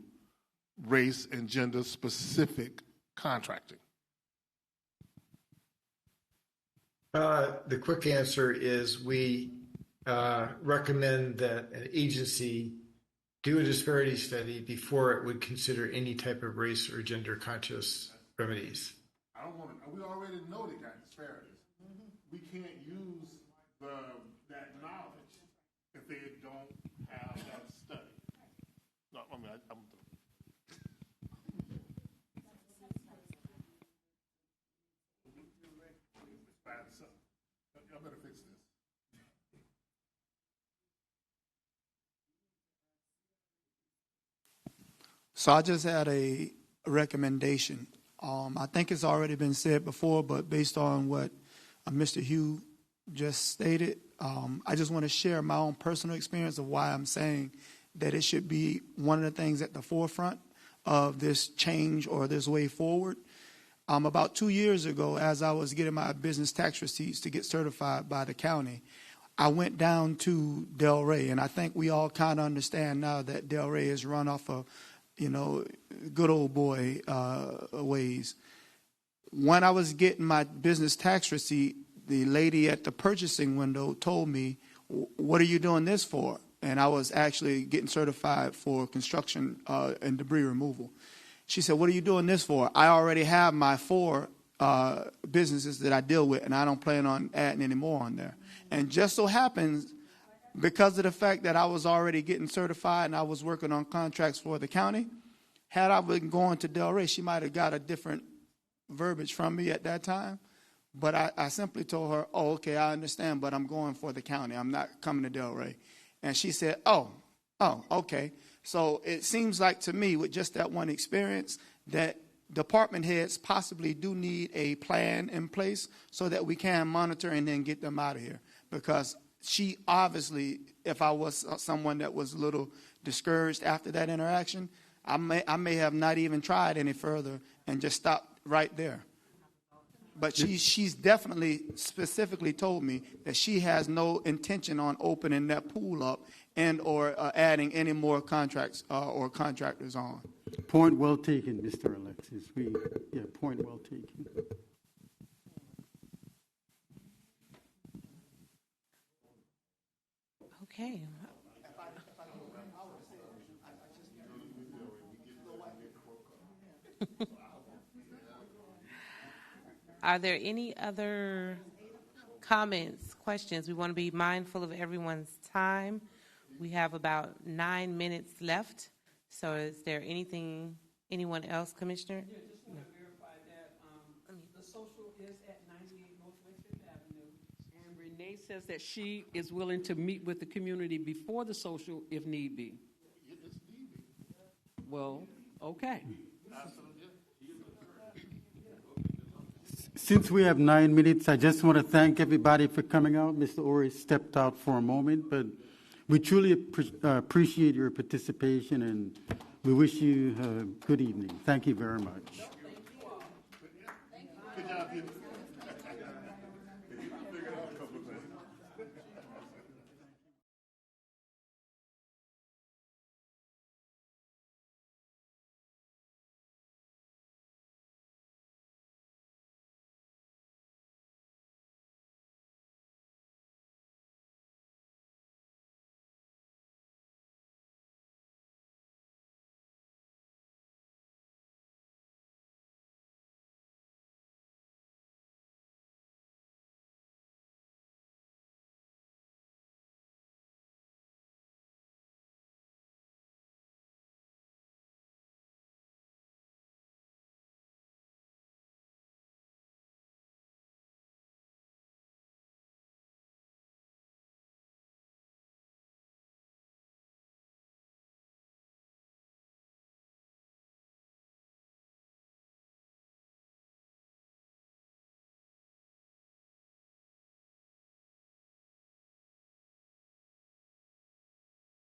race and gender specific contracting? The quick answer is we recommend that an agency do a disparity study before it would consider any type of race or gender conscious remedies. I don't want to. We already know they got disparities. We can't use that knowledge if they don't have that study. No, I mean, I'm. Y'all better fix this. So I just had a recommendation. I think it's already been said before, but based on what Mr. Hugh just stated, I just want to share my own personal experience of why I'm saying that it should be one of the things at the forefront of this change or this way forward. About 2 years ago, as I was getting my business tax receipts to get certified by the county, I went down to Delray, and I think we all kind of understand now that Delray is run off of, good old boy ways. When I was getting my business tax receipt, the lady at the purchasing window told me, "What are you doing this for?" And I was actually getting certified for construction and debris removal. She said, "What are you doing this for?" I already have my 4 businesses that I deal with, and I don't plan on adding any more on there. And just so happens, because of the fact that I was already getting certified and I was working on contracts for the county, had I been going to Delray, she might have got a different verbiage from me at that time. But I simply told her, "Oh, okay, I understand, but I'm going for the county. I'm not coming to Delray." And she said, oh, okay. So it seems like to me, with just that one experience, that department heads possibly do need a plan in place so that we can monitor and then get them out of here. Because she obviously, if I was someone that was a little discouraged after that interaction, I may have not even tried any further and just stopped right there. But she's definitely specifically told me that she has no intention on opening that pool up and or adding any more contracts or contractors on. Point well taken, Mr. Alexis. Point well taken. Okay. Are there any other comments, questions? We want to be mindful of everyone's time. We have about 9 minutes left. So is there anyone else, Commissioner? Yeah, just want to verify that the social is at 98 Northwest Fifth Avenue. And Renee says that she is willing to meet with the community before the social if need be. Well, okay. Since we have 9 minutes, I just want to thank everybody for coming out. Mr. Ori stepped out for a moment, but we truly appreciate your participation, and we wish you a good evening. Thank you very much.